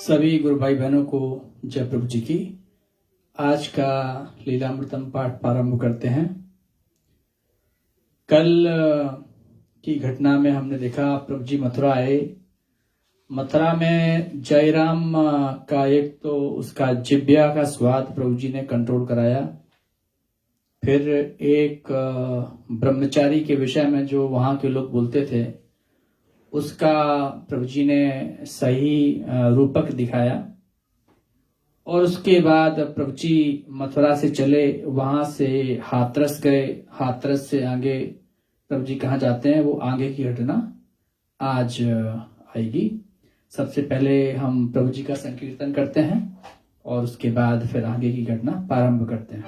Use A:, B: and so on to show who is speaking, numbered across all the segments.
A: सभी गुरु भाई बहनों को जय प्रभु जी की। आज का लीलामृतम पाठ प्रारंभ करते हैं। कल की घटना में हमने देखा प्रभु जी मथुरा आए। मथुरा में जयराम का एक तो उसका जिब्या का स्वाद प्रभु जी ने कंट्रोल कराया। फिर एक ब्रह्मचारी के विषय में जो वहां के लोग बोलते थे उसका प्रभु जी ने सही रूपक दिखाया। और उसके बाद प्रभु जी मथुरा से चले, वहां से हाथरस गए। हाथरस से आगे प्रभु जी कहाँ जाते हैं वो आगे की घटना आज आएगी। सबसे पहले हम प्रभु जी का संकीर्तन करते हैं और उसके बाद फिर आगे की घटना प्रारंभ करते हैं।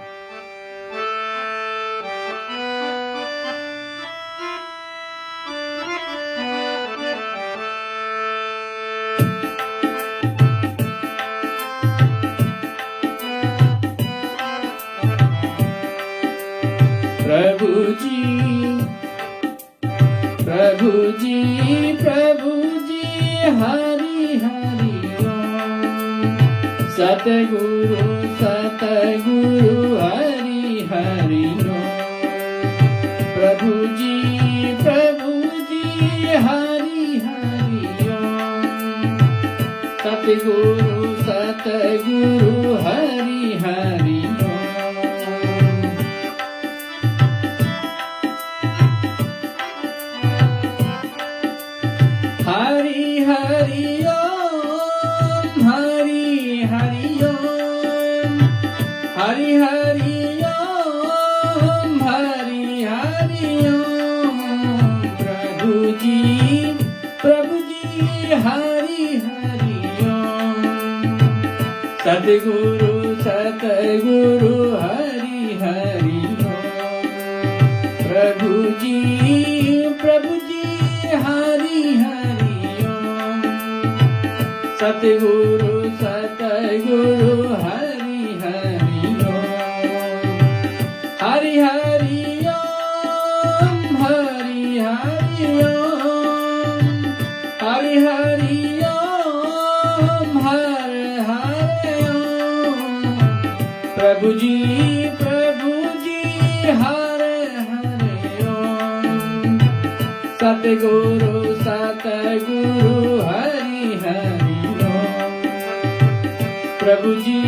A: प्रभु जी हरि हरि ओम। सतगुरु हरि हरि ओम। प्रभु जी हरि हरि ओम। सतगुरु हरि हरि ओम। हरि हरि ओम। हरि हरि ओम। हरि हरि ओम। हरि हरि ओम। प्रभु जी हरि हरि ओम। सतगुरु हरि हरि ओम। प्रभु जी हरि हरि ओम। सतगुरु हरि हरि ओम। हरि हरि ओम। हरि हरि ओम। हरि हरि ओम। हरि हरि ओम। प्रभु जी हरि हरि ओम। सतगुरु हरि हरि ओम। प्रभु जी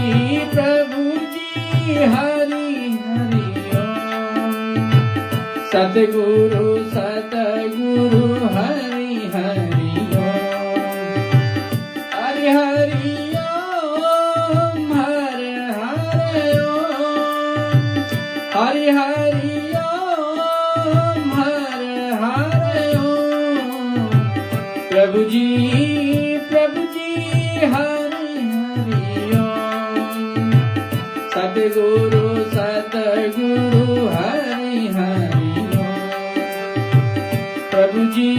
A: हरि हरि ओम। सतगुरु हरि हरि ओम। हरि हरि ओम। हरि हरि ओम। हरि हरि ओम। हरि हरि ओम। प्रभु जी हरि हरि ओम। सतगुरु हरि हरि ओम। प्रभु जी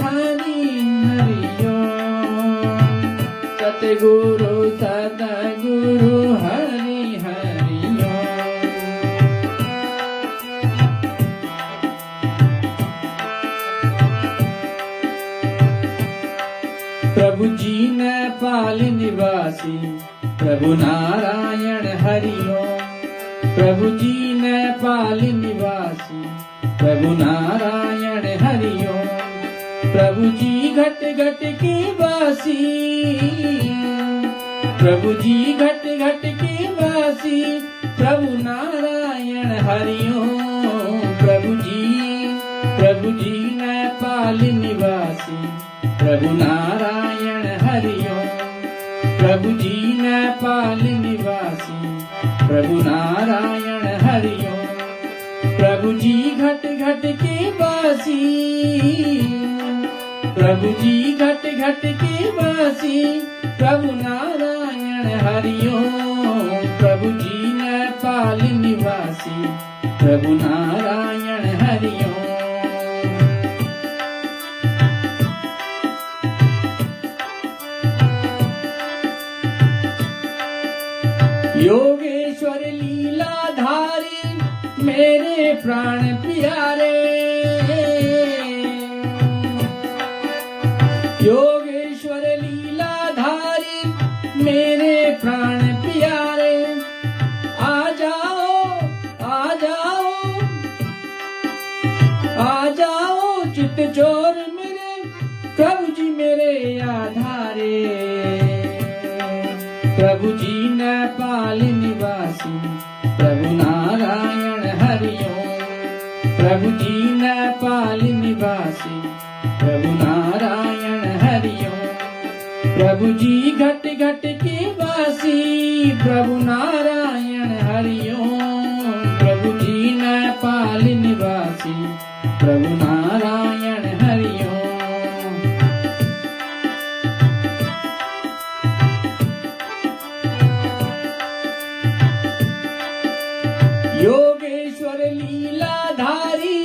A: हरि हरि ओम। सतगुरु हरि हरि ओम। निवासी प्रभु नारायण हरि ओम। प्रभु जी नेपाल निवासी प्रभु नारायण हरि ओम। प्रभु जी घट घट के वासी प्रभु जी घट घट के वासी प्रभु नारायण हरि ओम। प्रभु जी नेपाल निवासी प्रभु नारायण हरि ओम। प्रभु जी नेपाल निवासी प्रभु नारायण हरि ओम। प्रभु जी घट घट के वासी प्रभु जी घट घट के वासी प्रभु नारायण हरि ओम। प्रभु जी नेपाल निवासी प्रभु नारायण हरि ओम। योगेश्वर लीलाधारी मेरे प्राण प्यारे योगेश्वर लीलाधारी मेरे प्राण प्यारे आ जाओ आ जाओ आ जाओ चित चोर मेरे प्रभु जी मेरे आधारे। प्रभु जी नेपाल निवासी प्रभु नारायण हरि ओम। प्रभु जी नेपाल निवासी प्रभु नारायण हरि ओम। प्रभु जी घट घट के वासी प्रभु नारायण हरि ओम। प्रभु जी नेपाल निवासी प्रभु नारायण हरि ओम। योगेश्वर लीलाधारी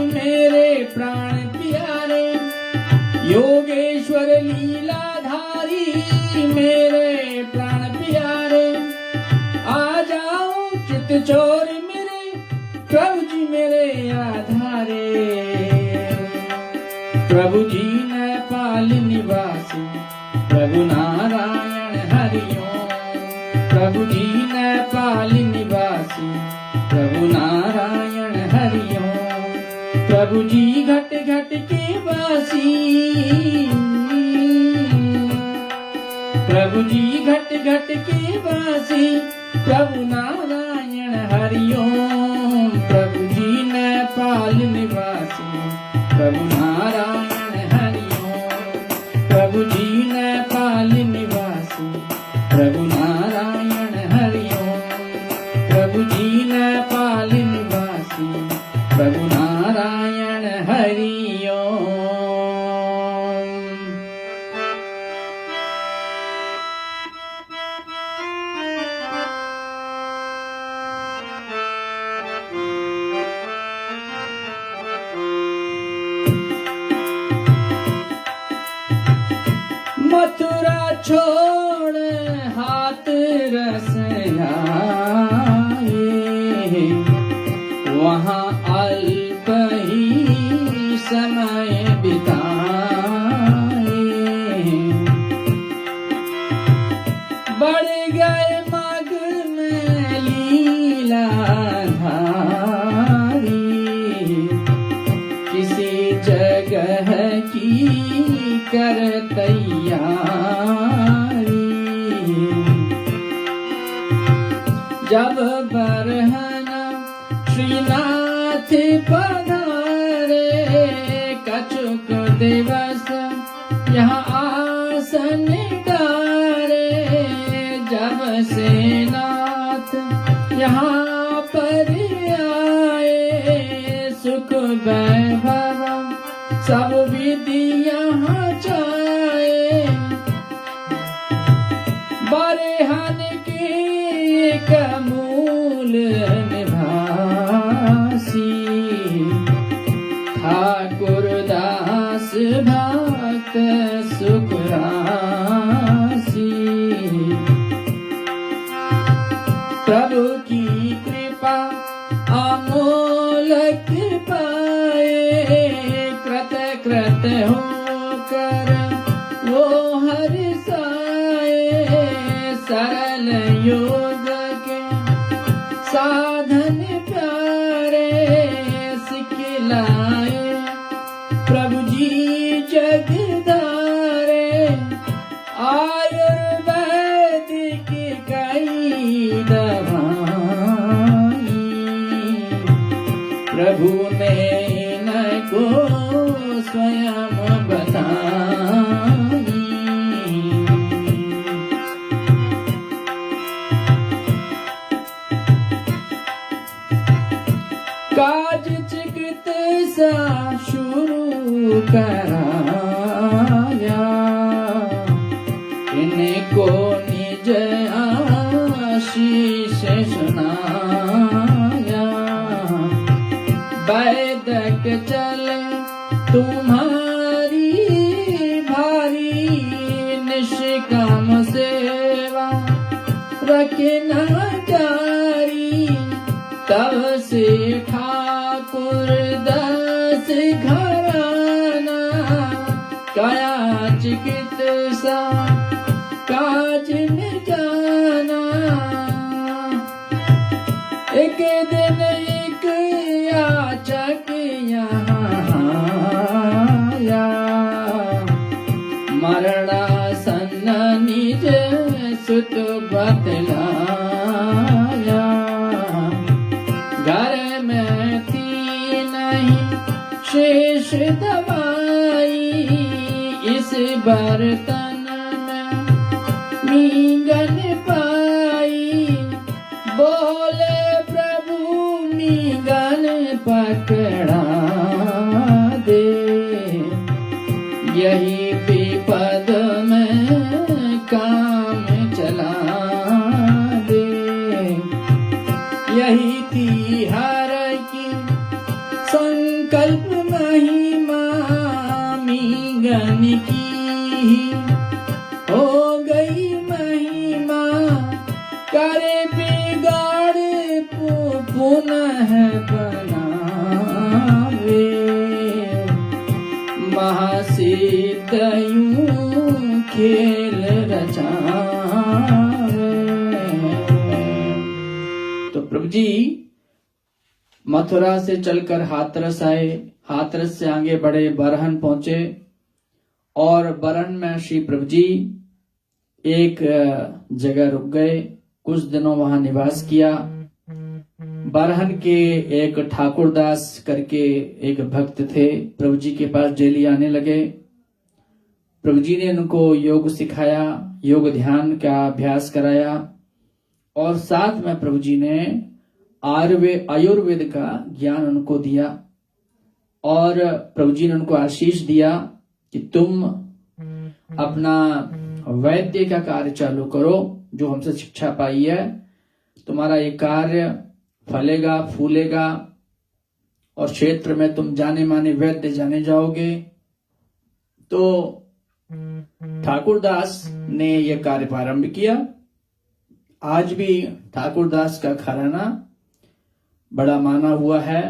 A: मेरे प्राण प्यारे योगेश्वर लीलाधारी मेरे प्राण प्यारे आ जाओ चित चोर मेरे प्रभु जी मेरे आधारे। प्रभु जी नेपाल निवासी प्रभु नारायण हरि ओम। प्रभु जी नेपाल निवासी प्रभु नारायण हरि ओम। प्रभु जी घट घट के वासी प्रभु जी घट घट के वासी प्रभु नारायण हरि ओम। प्रभु जी नेपाल निवासी प्रभु नारायण हरि ओम। प्रभु जी नेपाल निवासी प्रभु नारायण हरि ओम। प्रभु जी नेपाल निवासी प्रभु नारायण हरि ओम। मथुरा छोड़ हाथ रसया वहाँ अल्प ही समय बिताए बढ़ गए मग्न लीला धारी किसी जगह की कर तैयारी। जब बरहना श्रीनाथ पधारे कछुक दिवस यहाँ आसन डारे। जब से नाथ यहाँ पर आए सुख वैभव सब विधि यहाँ जाए। बरहन के कमूल निभासी ठाकुर दास भक्त सुख राशि। प्रभु की कृपा अमोलक पाए कृत कृत होकर वो हर्षाए। ज्ञान योग के साधन प्यारे सिखलाए प्रभु जी जगदारे आयुर्वेदिक कई दवाई प्रभु ने इनको स्वयं बताई। काज चिकित्सा शुरू कराया इनको निज आशीष सुनाया वैदक चले तुम्हारी भारी निष्काम सेवा रखना जारी तब से ठाकुर दास घराना काया चिकित्सा काज न जाना। एक दिन एक याचक यहाँ आया मरणासन निज सुत बतलाया घर में थी नहीं शेष दवाई इस बर्तन में मींगन पाई बोले प्रभु मींगन पकड़ा दे यही विपद में काम चला दे यही थी हर की संकल्प महिमा मींगन की हो गई महिमा करे बिगाड़ पुनः बनावे महासिद्ध यूं खेल रचावे। तो प्रभु जी मथुरा से चलकर हाथरस आए हाथरस से आगे बढ़े बरहन पहुंचे और बरहन में श्री प्रभु जी एक जगह रुक गए कुछ दिनों वहां निवास किया। बरहन के एक ठाकुरदास करके एक भक्त थे प्रभु जी के पास डेली आने लगे। प्रभु जी ने उनको योग सिखाया योग ध्यान का अभ्यास कराया और साथ में प्रभु जी ने आयुर्वेद का ज्ञान उनको दिया और प्रभु जी ने उनको आशीष दिया कि तुम अपना वैद्य का कार्य चालू करो जो हमसे शिक्षा पाई है तुम्हारा ये कार्य फलेगा फूलेगा और क्षेत्र में तुम जाने माने वैद्य जाने जाओगे। तो ठाकुरदास ने यह कार्य प्रारंभ किया। आज भी ठाकुरदास का घराना बड़ा माना हुआ है।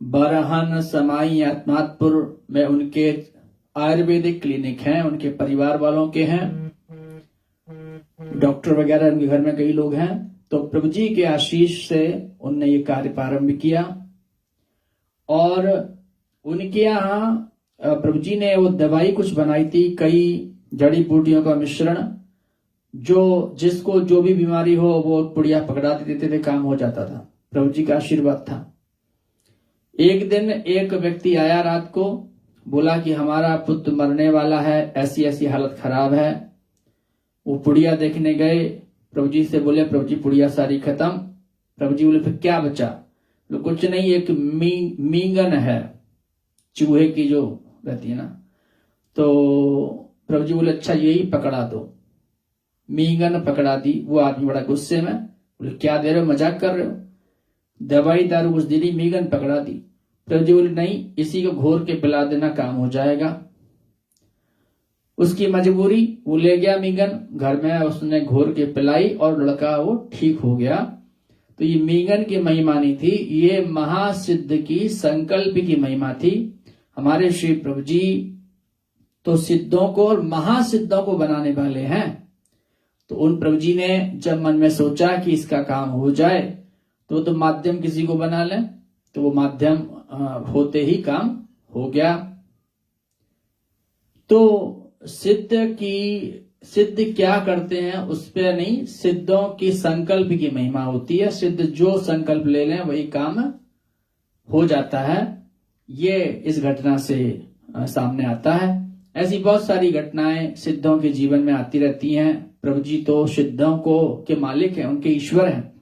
A: बरहन समाई आत्मातपुर में उनके आयुर्वेदिक क्लिनिक हैं उनके परिवार वालों के हैं डॉक्टर वगैरह उनके घर में कई लोग हैं। तो प्रभु जी के आशीष से उनने ये कार्य प्रारंभ किया और उनके यहाँ प्रभु जी ने वो दवाई कुछ बनाई थी कई जड़ी बूटियों का मिश्रण जो जिसको जो भी बीमारी हो वो पुड़िया पकड़ा देते थे काम हो जाता था। प्रभु जी का आशीर्वाद था। एक दिन एक व्यक्ति आया रात को बोला कि हमारा पुत्र मरने वाला है ऐसी ऐसी हालत खराब है। वो पुड़िया देखने गए प्रभु जी से बोले प्रभु जी पुड़िया सारी खत्म। प्रभु जी बोले फिर क्या बचा? तो कुछ नहीं एक मींगन है चूहे की जो रहती है ना। तो प्रभु जी बोले अच्छा यही पकड़ा दो। मींगन पकड़ा दी। वो आदमी बड़ा गुस्से में बोले क्या दे रहे हो मजाक कर रहे हो? दवाई दारू कुछ दे दी मींगन पकड़ा दी। प्रभु जी बोले नहीं इसी को घोर के पिला देना काम हो जाएगा। उसकी मजबूरी वो ले गया मींगन घर में उसने घोर के पिलाई और लड़का वो ठीक हो गया। तो ये मींगन की महिमा नहीं थी ये महासिद्ध की संकल्प की महिमा थी। हमारे श्री प्रभु जी तो सिद्धों को और महासिद्धों को बनाने वाले हैं। तो उन प्रभु जी ने जब मन में सोचा कि इसका काम हो जाए तो माध्यम किसी को बना लें, तो वो माध्यम होते ही काम हो गया। तो सिद्ध क्या करते हैं उस पे नहीं, सिद्धों की संकल्प की महिमा होती है। सिद्ध जो संकल्प ले लें वही काम हो जाता है। ये इस घटना से सामने आता है। ऐसी बहुत सारी घटनाएं सिद्धों के जीवन में आती रहती हैं। प्रभु जी तो सिद्धों को के मालिक हैं, उनके ईश्वर हैं,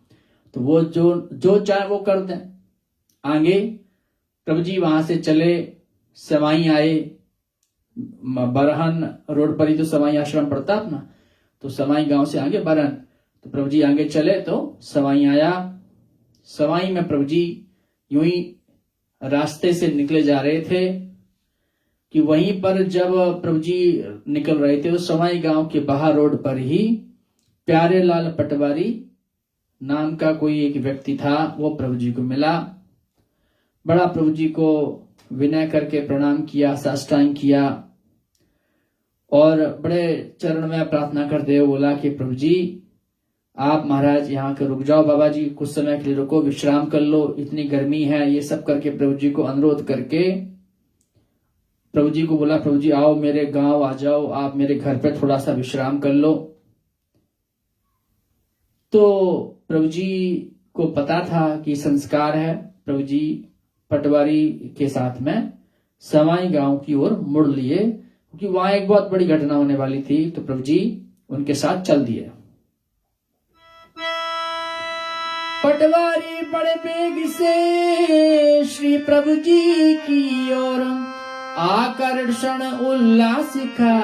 A: तो वो जो चाहे वो कर दें। आगे प्रभु जी वहां से चले, सवाई आए, बरहन रोड पर ही तो सवाई आश्रम पड़ता अपना, तो सवाई गांव से आगे बरहन, तो प्रभु जी आगे चले तो सवाई आया। सवाई में प्रभु जी यूं ही रास्ते से निकले जा रहे थे कि वहीं पर जब प्रभु जी निकल रहे थे तो सवाई गांव के बाहर रोड पर ही प्यारे लाल पटवारी नाम का कोई एक व्यक्ति था, वो प्रभु जी को मिला। बड़ा प्रभु जी को विनय करके प्रणाम किया, साष्टांग किया और बड़े चरण में प्रार्थना करते हुए बोला कि प्रभु जी आप महाराज यहाँ के रुक जाओ, बाबा जी कुछ समय के लिए रुको, विश्राम कर लो, इतनी गर्मी है। ये सब करके प्रभु जी को अनुरोध करके प्रभु जी को बोला, प्रभु जी आओ मेरे गांव आ जाओ, आप मेरे घर पे थोड़ा सा विश्राम कर लो। तो प्रभु जी को पता था कि संस्कार है। प्रभु जी पटवारी के साथ में सवाई गांव की ओर मुड़ लिए, क्योंकि वहां एक बहुत बड़ी घटना होने वाली थी। तो प्रभु जी उनके साथ चल दिए। पटवारी बड़े बेग से श्री प्रभु जी की ओर आकर्षण उल्लास का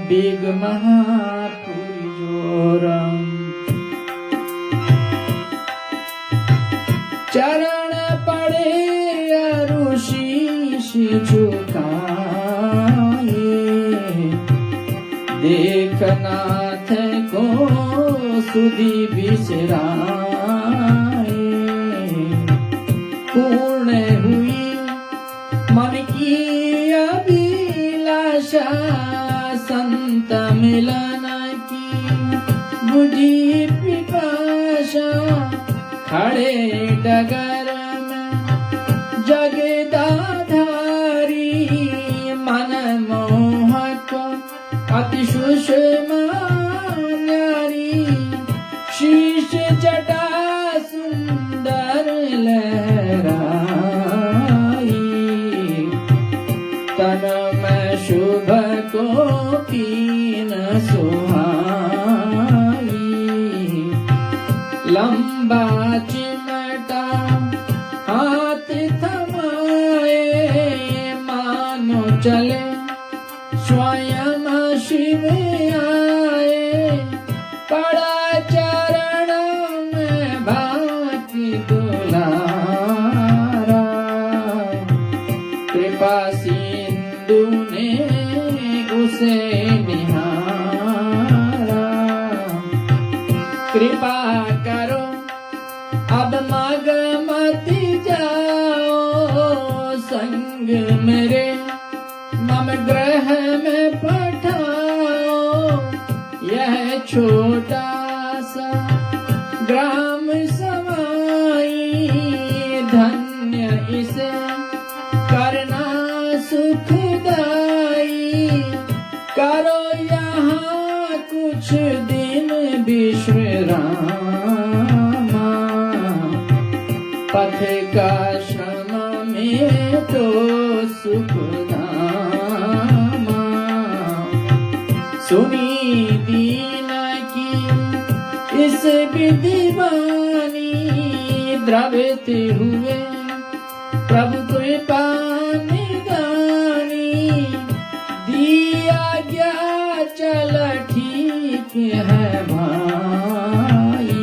A: बेग महापुरी जोरम। चरण पड़े अरुशीष झुकाए, देखनाथ को सुधि बिसराए। पूर्ण हुई मन की अभिलाषा, संत मिलन की बुझी पिपाशा। खड़े डगर में जगदाधारी, मन मोहक अति सुषमा न्यारी। शीश जटा सुंदर लहराई, तन में शुभ को कीन सुहाई। लंबा चिमटा हाथ थमाए, मानो चले स्वयं शिव आए। पड़ा चरण में भांति दुलारा, कृपा सिंधु ने उसे निहारा। कृपा करो अब मग मत जाओ, संग मेरे मम ग्रह में पठाओ। यह छोटा सा ग्राम समाई, धन्य इसे करना सुखदाई। करो यहाँ कुछ दिन विश्राम, पथ का श्रम में तो सुखधामा। सुनी दीन की इस विधि वाणी, द्रवित हुए प्रभु कृपा निदानी। दिया गया चल ठीक है भाई,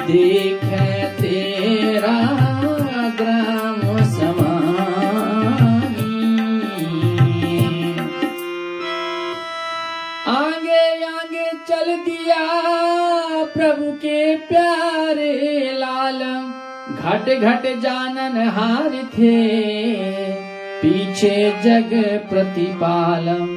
A: देखे तेरा ग्राम समाई। आगे आगे चल दिया प्रभु के प्यारे लाल। घट घट जानन हार थे पीछे जग प्रतिपालम।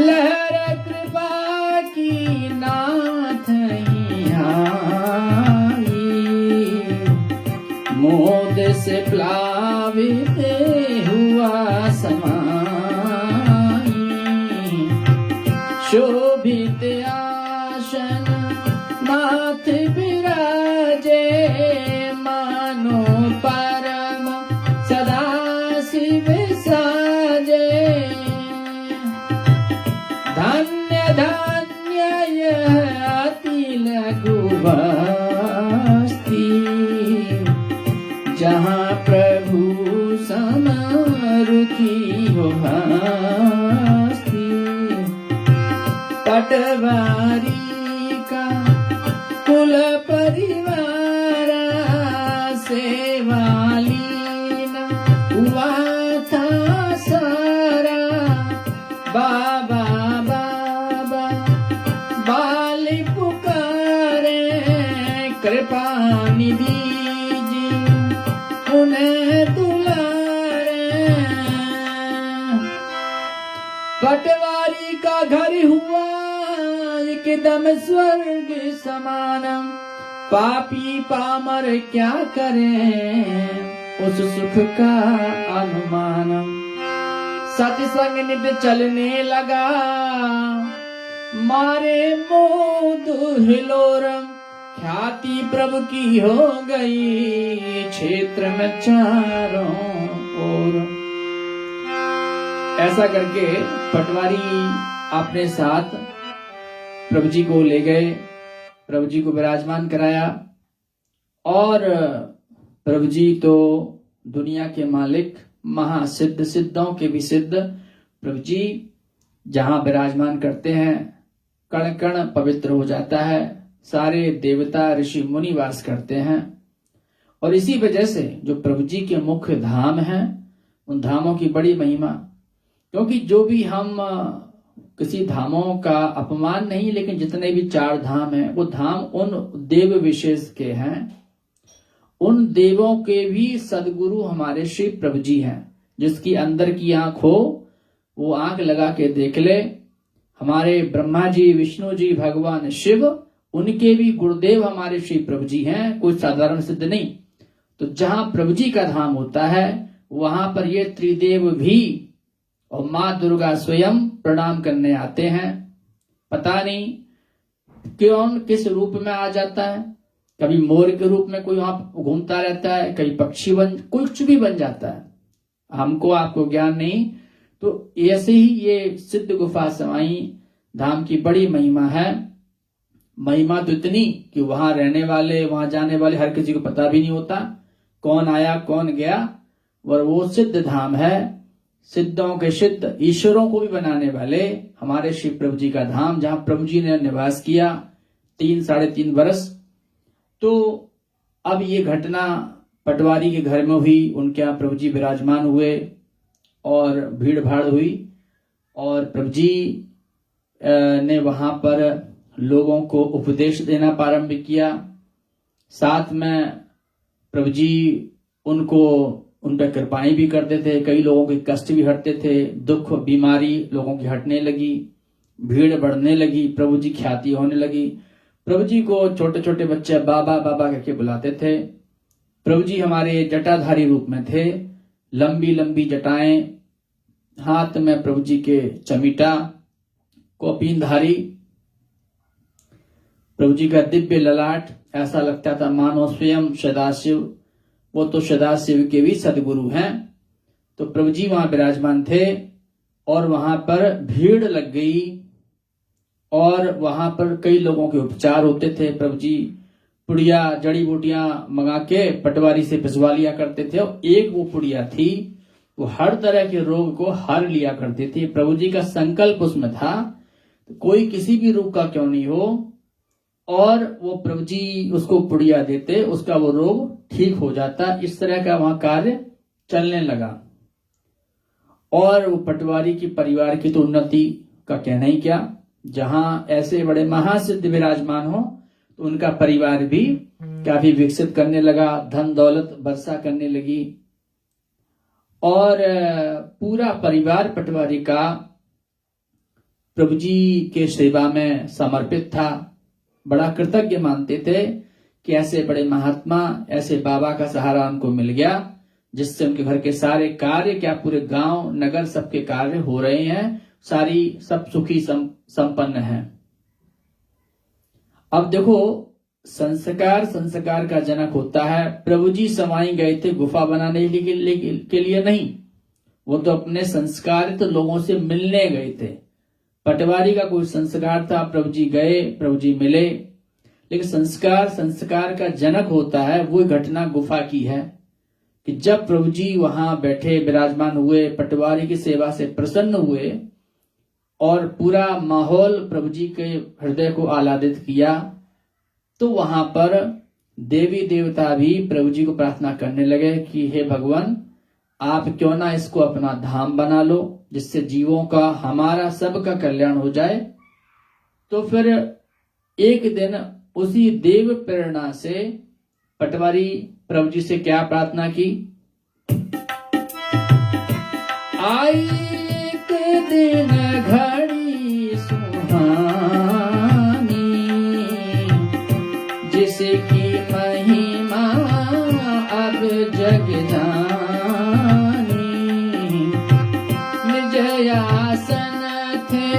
A: लहर कृपा की नाथ आई, मोद से प्लावित हुआ समाई, शोभित आसन नाथ विराजे, मानो परम सदा शिव साजे। धन्य धन्य यह अति लघु बस्ती, जहाँ प्रभु समरुखी हो हस्ती। पटवारी का कुल परिवार सेवा लीना हुआ था सारा। बाबा बाबा बाली पुकारे, कृपा निधि जी उन्हें दुलारे। पटवारी का घर हुआ एकदम स्वर्ग समानम, पापी पामर क्या करें उस सुख का अनुमानम। सत्संग नित्य चलने लगा, मारे मोद हिलोरम, ख्याति प्रभु की हो गई क्षेत्र में चारों ओर। ऐसा करके पटवारी अपने साथ प्रभु जी को ले गए, प्रभु जी को विराजमान कराया। और प्रभु जी तो दुनिया के मालिक, महासिद्ध, सिद्धों के भी सिद्ध प्रभु जी जहां विराजमान करते हैं, कण कण पवित्र हो जाता है, सारे देवता ऋषि मुनि वास करते हैं। और इसी वजह से जो प्रभु जी के मुख्य धाम हैं, उन धामों की बड़ी महिमा। क्योंकि जो भी हम किसी धामों का अपमान नहीं, लेकिन जितने भी 4 धाम हैं, वो धाम उन देव विशेष के हैं। उन देवों के भी सदगुरु हमारे श्री प्रभु जी हैं। जिसकी अंदर की आंख हो वो आंख लगा के देख ले। हमारे ब्रह्मा जी, विष्णु जी, भगवान शिव, उनके भी गुरुदेव हमारे श्री प्रभु जी हैं, कोई साधारण सिद्ध नहीं। तो जहां प्रभु जी का धाम होता है, वहां पर ये त्रिदेव भी और माँ दुर्गा स्वयं प्रणाम करने आते हैं। पता नहीं कौन किस रूप में आ जाता है, कभी मोर के रूप में कोई वहां घूमता रहता है, कभी पक्षी बन, कुछ भी बन जाता है, हमको आपको ज्ञान नहीं। तो ऐसे ही ये सिद्ध गुफा समाई धाम की बड़ी महिमा है। महिमा तो इतनी कि वहां रहने वाले, वहां जाने वाले हर किसी को पता भी नहीं होता कौन आया कौन गया। और वो सिद्ध धाम है, सिद्धों के सिद्ध, ईश्वरों को भी बनाने वाले हमारे श्री प्रभु जी का धाम, जहां प्रभु जी ने निवास किया 3-3.5 वर्ष। तो अब ये घटना पटवारी के घर में हुई, उनके यहाँ प्रभु जी विराजमान हुए और भीड़ भाड़ हुई। और प्रभु जी ने वहां पर लोगों को उपदेश देना प्रारंभ किया। साथ में प्रभु जी उन पर कृपाएं भी करते थे, कई लोगों के कष्ट भी हटते थे, दुख बीमारी लोगों की हटने लगी, भीड़ बढ़ने लगी, प्रभु जी ख्याति होने लगी। प्रभु जी को छोटे छोटे बच्चे बाबा बाबा करके बुलाते थे। प्रभु जी हमारे जटाधारी रूप में थे, लंबी लंबी जटाएं, हाथ में प्रभु जी के चमीटा, कौपीनधारी, प्रभु जी का दिव्य ललाट, ऐसा लगता था मानो स्वयं सदाशिव। वो तो सदाशिव के भी सदगुरु हैं। तो प्रभु जी वहां विराजमान थे और वहां पर भीड़ लग गई और वहां पर कई लोगों के उपचार होते थे। प्रभु जी पुड़िया, जड़ी बूटियां मंगा के पटवारी से पिसवा लिया करते थे। और एक वो पुड़िया थी, वो हर तरह के रोग को हर लिया करती थी। प्रभु जी का संकल्प उसमें था, कोई किसी भी रोग का क्यों नहीं हो, और वो प्रभु जी उसको पुड़िया देते, उसका वो रोग ठीक हो जाता। इस तरह का वहां कार्य चलने लगा। और वो पटवारी की परिवार की तो उन्नति का कहना ही क्या, जहां ऐसे बड़े महासिद्ध विराजमान हो तो उनका परिवार भी काफी विकसित करने लगा, धन दौलत वर्षा करने लगी। और पूरा परिवार पटवारी का प्रभु जी के सेवा में समर्पित था। बड़ा कृतज्ञ मानते थे कि ऐसे बड़े महात्मा, ऐसे बाबा का सहारा उनको मिल गया, जिससे उनके घर के सारे कार्य, क्या पूरे गांव नगर सबके कार्य हो रहे हैं, सब सुखी संपन्न हैं। अब देखो, संस्कार का जनक होता है। प्रभु जी समाई गए थे गुफा बनाने के लिए नहीं, वो तो अपने संस्कारित लोगों से मिलने गए थे। पटवारी का कोई संस्कार था, प्रभु जी गए, प्रभु जी मिले। लेकिन संस्कार का जनक होता है। वो घटना गुफा की है कि जब प्रभु जी वहां बैठे विराजमान हुए, पटवारी की सेवा से प्रसन्न हुए और पूरा माहौल प्रभु जी के हृदय को आह्लादित किया, तो वहां पर देवी देवता भी प्रभु जी को प्रार्थना करने लगे कि हे भगवान, आप क्यों ना इसको अपना धाम बना लो, जिससे जीवों का, हमारा सबका कल्याण हो जाए। तो फिर एक दिन उसी देव प्रेरणा से पटवारी प्रभु जी से क्या प्रार्थना की, आई एक दिन घड़ी सुहानी, जिसकी महिमा अब जग जानी, निज आसन थे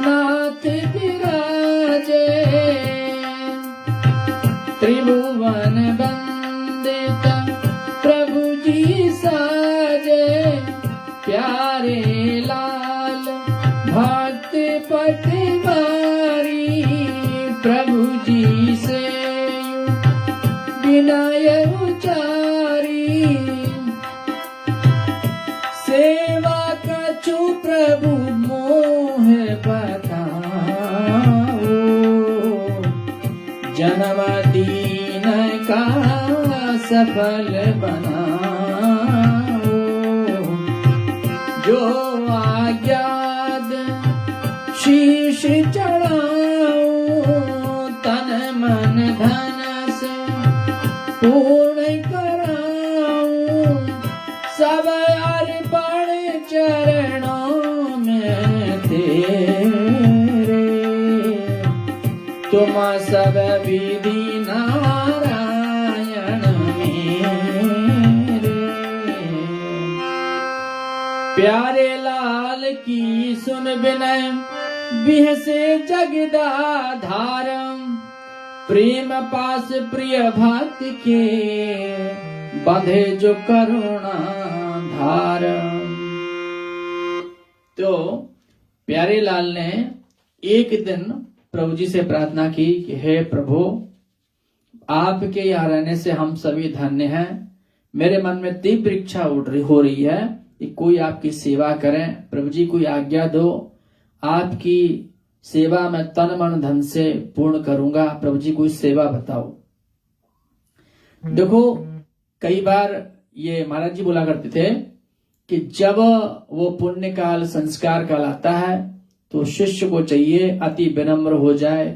A: नाथ विराजे, त्रिभुवन वंदिता प्रभु जी साजे, प्यारे लाल भक्त पटवारी, प्रभु जी से विनय उचारी, सेवा कछु प्रभु मोह बताओ, जन्म दीन का सफल बनाओ, जो आज्ञाद शीश चढ़ाओ, तन मन धन से पूर्ण कराऊं, सब अर्पण चरणों में तेरे, तुम सब विधि नारायण मेरे। प्यारे लाल की सुन विनय बिहसे जगदाधारम, प्रेम पास प्रिय भक्त के बंधे जो करुणा धारम। तो प्यारे लाल ने एक दिन प्रभु जी से प्रार्थना की कि हे प्रभु, आपके यहाँ रहने से हम सभी धन्य हैं। मेरे मन में तीव्र इच्छा हो रही है कि कोई आपकी सेवा करें। प्रभु जी कोई आज्ञा दो, आपकी सेवा में तन मन धन से पूर्ण करूंगा। प्रभु जी कोई सेवा बताओ। देखो, कई बार ये महाराज जी बोला करते थे कि जब वो पुण्य काल, संस्कार काल आता है तो शिष्य को चाहिए अति विनम्र हो जाए,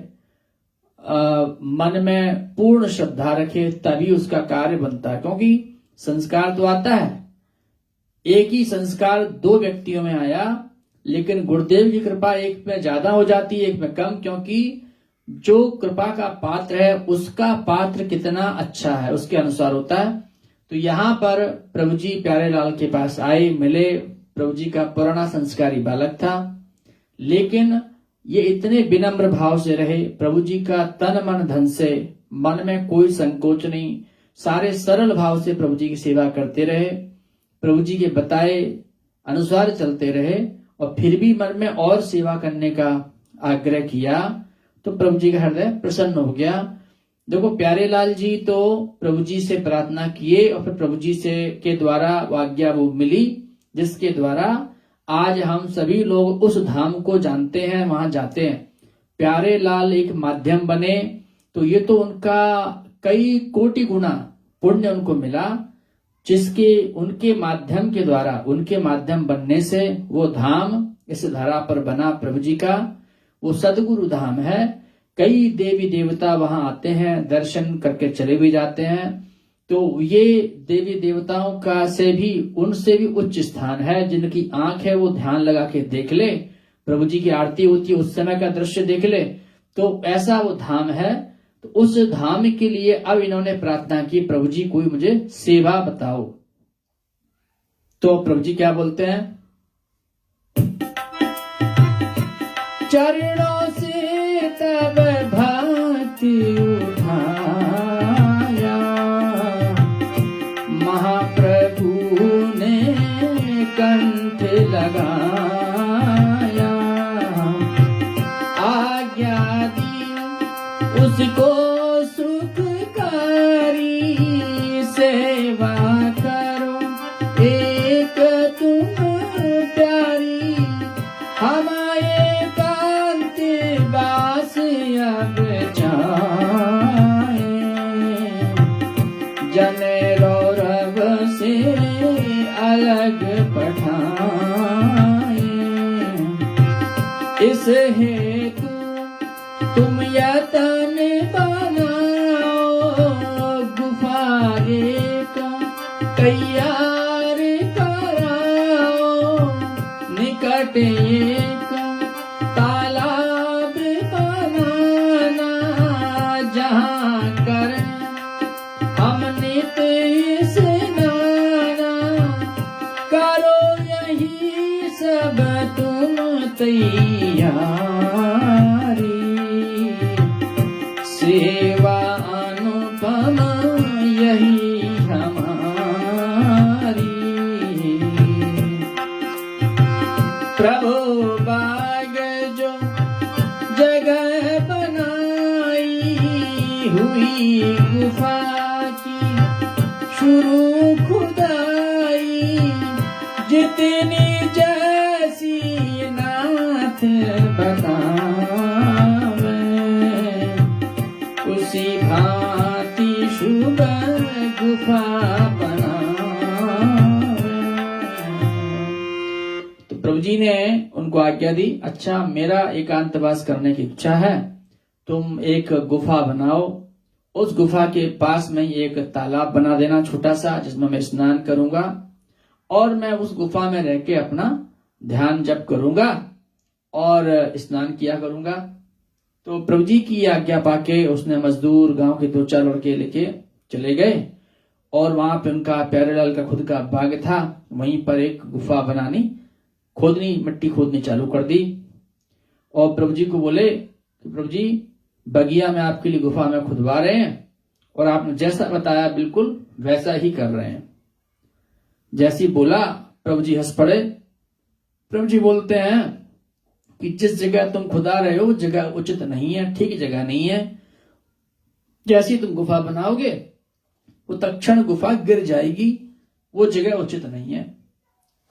A: मन में पूर्ण श्रद्धा रखे, तभी उसका कार्य बनता है। क्योंकि संस्कार तो आता है, एक ही संस्कार दो व्यक्तियों में आया, लेकिन गुरुदेव की कृपा एक में ज्यादा हो जाती है, एक में कम। क्योंकि जो कृपा का पात्र है उसका पात्र कितना अच्छा है उसके अनुसार होता है। तो यहाँ पर प्रभु जी प्यारे लाल के पास आए, मिले। प्रभु जी का पुराना संस्कारी बालक था, लेकिन ये इतने विनम्र भाव से रहे। प्रभु जी का तन मन धन से, मन में कोई संकोच नहीं, सारे सरल भाव से प्रभु जी की सेवा करते रहे, प्रभु जी के बताए अनुसार चलते रहे, और फिर भी मन में और सेवा करने का आग्रह किया तो प्रभु जी का हृदय प्रसन्न हो गया। देखो, प्यारे लाल जी तो प्रभु जी से प्रार्थना किए और फिर प्रभु जी से के द्वारा आज्ञा वो मिली, जिसके द्वारा आज हम सभी लोग उस धाम को जानते हैं, वहां जाते हैं। प्यारे लाल एक माध्यम बने तो ये तो उनका कई कोटि गुना पुण्य उनको मिला, जिसके उनके माध्यम के द्वारा, उनके माध्यम बनने से वो धाम इस धरा पर बना। प्रभु जी का वो सदगुरु धाम है। कई देवी देवता वहां आते हैं, दर्शन करके चले भी जाते हैं। तो ये देवी देवताओं का से भी, उनसे भी उच्च स्थान है। जिनकी आंख है वो ध्यान लगा के देख ले प्रभु जी की आरती होती है उस समय का दृश्य देख ले, तो ऐसा वो धाम है। तो उस धाम के लिए अब इन्होंने प्रार्थना की, प्रभु जी कोई मुझे सेवा बताओ। तो प्रभु जी क्या बोलते हैं, चरणों से तब भक्ति उठाया, महाप्रभु ने कंठ लगाया, आज्ञा दी उसको सुखकारी, सेवा करो एक तुम प्यारी, हमारे कांत बास अब जाए, जन रौरव से अलग पठाए, इस हेतु तुम यतन बनाओ, गुफा एक तैयार कराओ, निकट एक तालाब बनाना, जहाँ कर हम नित्य स्नाना, करो यही सब तुम तैयारी, सेवा अनुपम यही हमारी, प्रभु बाग जो जगह बनाई हुई, गुफा की शुरू खुदाई, जितनी जैसी नाथ बतावे, उसी भांति शुभ गुफा बनावे। तो प्रभु जी ने उनको आज्ञा दी, अच्छा मेरा एकांतवास करने की इच्छा है, तुम एक गुफा बनाओ, उस गुफा के पास में एक तालाब बना देना छोटा सा, जिसमें मैं स्नान करूंगा और मैं उस गुफा में रह के अपना ध्यान जप करूंगा और स्नान किया करूंगा। तो प्रभु जी की आज्ञा पाके उसने मजदूर गांव के 2-4 लड़के लेके चले गए और वहां पे उनका प्यारेलाल का खुद का बाग था, वहीं पर एक गुफा बनानी मिट्टी खोदनी चालू कर दी और प्रभु जी को बोले कि प्रभु जी बगिया में आपके लिए गुफा में खुदवा रहे हैं और आपने जैसा बताया बिल्कुल वैसा ही कर रहे हैं। जैसी बोला प्रभु जी हंस पड़े। प्रभु जी बोलते हैं कि जिस जगह तुम खुदा रहे हो वो जगह उचित नहीं है, ठीक जगह नहीं है, जैसी तुम गुफा बनाओगे वो तत्क्षण गुफा गिर जाएगी, वो जगह उचित नहीं है।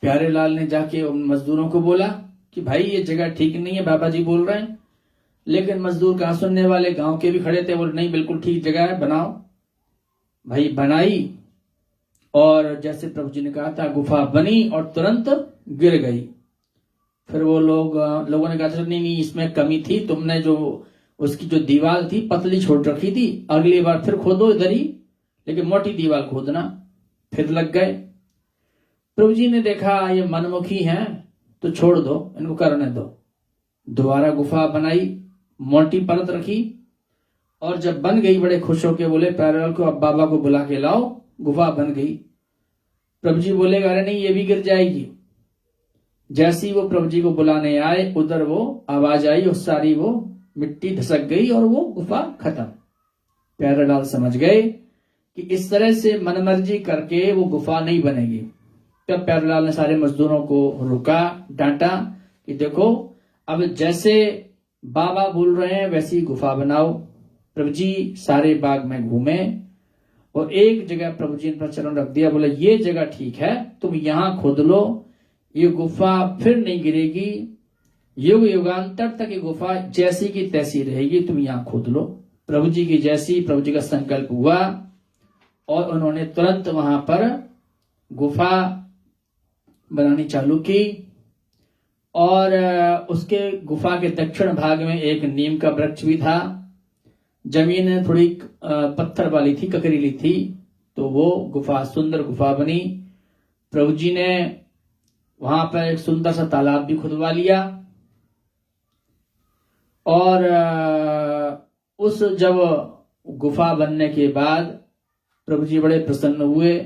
A: प्यारेलाल ने जाके उन मजदूरों को बोला कि भाई ये जगह ठीक नहीं है, बाबा जी बोल रहे हैं। लेकिन मजदूर कहां सुनने वाले, गांव के भी खड़े थे, बोले नहीं बिल्कुल ठीक जगह है, बनाओ। भाई बनाई और जैसे प्रभु जी ने कहा था गुफा बनी और तुरंत गिर गई। फिर वो लोगों ने कहा था नहीं इसमें कमी थी, तुमने जो उसकी जो दीवार थी पतली छोड़ रखी थी, अगली बार फिर खोदो इधर ही, लेकिन मोटी दीवार खोदना। फिर लग गए। प्रभु जी ने देखा ये मनमुखी हैं तो छोड़ दो, इनको करने दो। दोबारा गुफा बनाई, मोटी परत रखी और जब बन गई बड़े खुश होके बोले प्यारेलाल को अब बाबा को बुला के लाओ, गुफा बन गई। प्रभु जी बोले अरे नहीं ये भी गिर जाएगी। जैसी वो प्रभु जी को बुलाने आए उधर वो आवाज आई और सारी वो मिट्टी धसक गई और वो गुफा खत्म। प्यारेलाल समझ गए कि इस तरह से मनमर्जी करके वो गुफा नहीं बनेगी। तब प्यारेलाल ने सारे मजदूरों को रोका, डांटा कि देखो अब जैसे बाबा बोल रहे हैं वैसी गुफा बनाओ। प्रभु जी सारे बाग में घूमे और एक जगह प्रभु जी ने अपना चरण रख दिया, बोले ये जगह ठीक है, तुम यहां खोद लो, ये गुफा फिर नहीं गिरेगी, युग युगांतर तक ये गुफा जैसी की तैसी रहेगी, तुम यहां खोद लो। प्रभु जी की जैसी प्रभु जी का संकल्प हुआ और उन्होंने तुरंत वहां पर गुफा बनानी चालू की। और उसके गुफा के दक्षिण भाग में एक नीम का वृक्ष भी था। जमीन थोड़ी पत्थर वाली थी, ककरीली थी, तो वो गुफा सुंदर गुफा बनी। प्रभु जी ने वहां पर एक सुंदर सा तालाब भी खुदवा लिया और उस जब गुफा बनने के बाद प्रभु जी बड़े प्रसन्न हुए।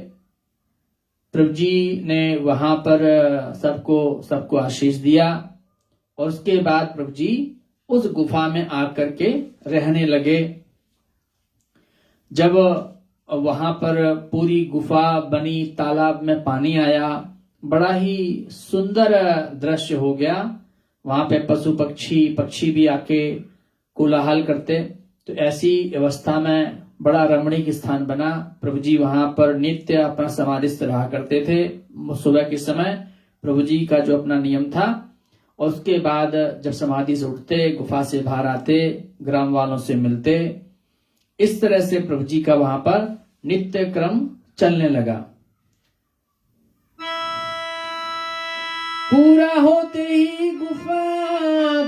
A: प्रभु जी ने वहां पर सबको आशीष दिया और उसके बाद प्रभु जी उस गुफा में आकर के रहने लगे। जब वहां पर पूरी गुफा बनी, तालाब में पानी आया, बड़ा ही सुंदर दृश्य हो गया। वहां पे पशु पक्षी भी आके कोलाहल करते। तो ऐसी अवस्था में बड़ा रमणीक स्थान बना। प्रभु जी वहां पर नित्य अपना समाधिस्थ रहा करते थे। सुबह के समय प्रभु जी का जो अपना नियम था, और उसके बाद जब समाधि से उठते, गुफा से बाहर आते, ग्राम वालों से मिलते। इस तरह से प्रभु जी का वहां पर नित्य क्रम चलने लगा। पूरा होते ही गुफा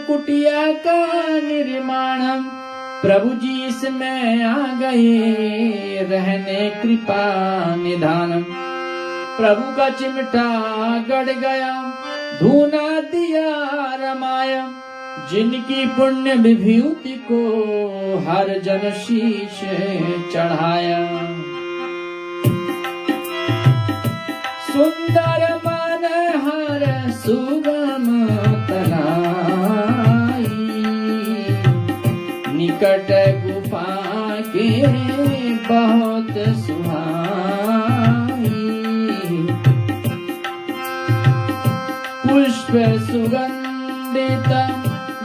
A: कुटिया का निर्माण, प्रभु जी इसमें आ गए रहने कृपा निधान। प्रभु का चिमटा गड़ गया, धूना दिया रमाया, जिनकी पुण्य विभूति को हर जन शीश चढ़ाया। सुंदर मन हर सुगम तलाई, निकट गुफा के बहुत सुहाई। पुष्प सुगंधित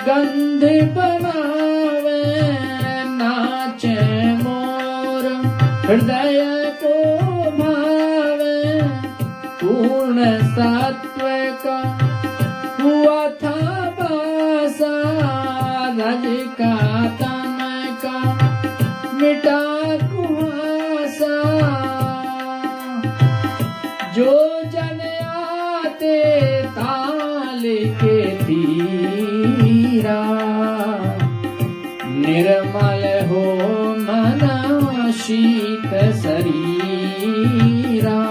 A: गंध बनावे, नाचे मोर हृदय को भावे। पूर्ण सत्व का हुआ था बासा, रज का तन का मिटा कुहासा। जो जन आते ताल के तीरा, निर्मल हो मना शीत शरीरा।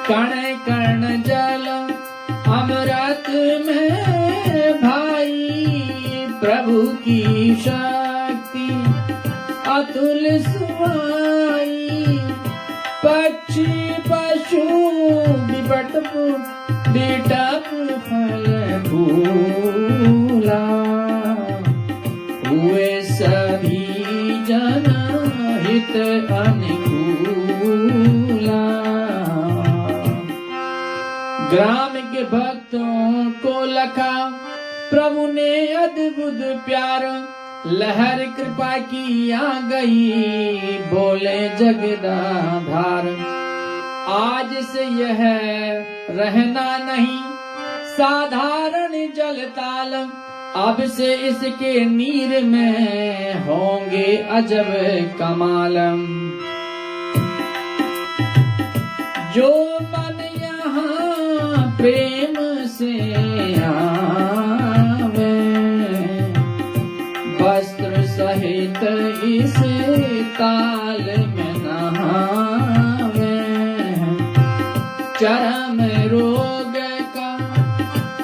A: कण कण जल अमृत में भाई, प्रभु की शक्ति अतुल सुहाई। पक्षी पशु विपट विटप फल फूला, हुए सभी जन हित अनुकूला। ग्राम के भक्तों को लखा प्रभु ने अद्भुत प्यार, लहर कृपा की आ गई बोले जगदाधार। आज से यह रहना नहीं साधारण जल ताल, अब से इसके नीर में होंगे अजब कमाल। जो मन यहाँ प्रेम से आवे, वस्त्र सहित इस ताल में नहावे। चरम रोग का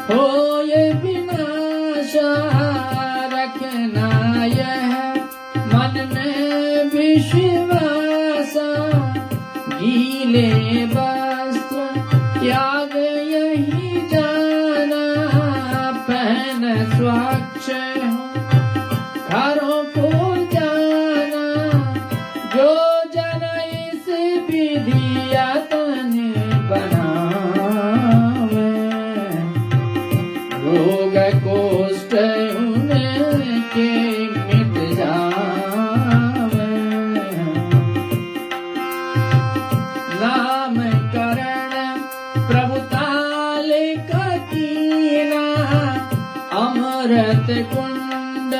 A: हो ये विनाशा, रखना यह मन में विश्वासा। गीले वस्त्र त्याग यही जाना, पहन स्वच्छ घरों को जाना। जो जन इस विधियतन बनावे, रोग कोष्ठ उनके मिट जावे। नाम करण प्रभु ताल का कीना, अमृत कुंड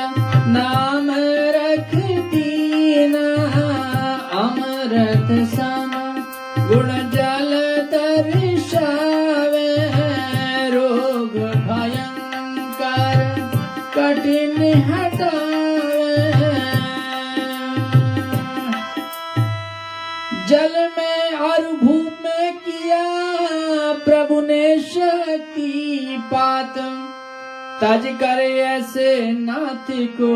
A: नाम रख दीना। अमृत सम गुण जल दर्शावे, रोग भयंकर कठिन हटावे। जल में और भूप में किया प्रभु ने शक्ति पात, ताज करे ऐसे नाथ को,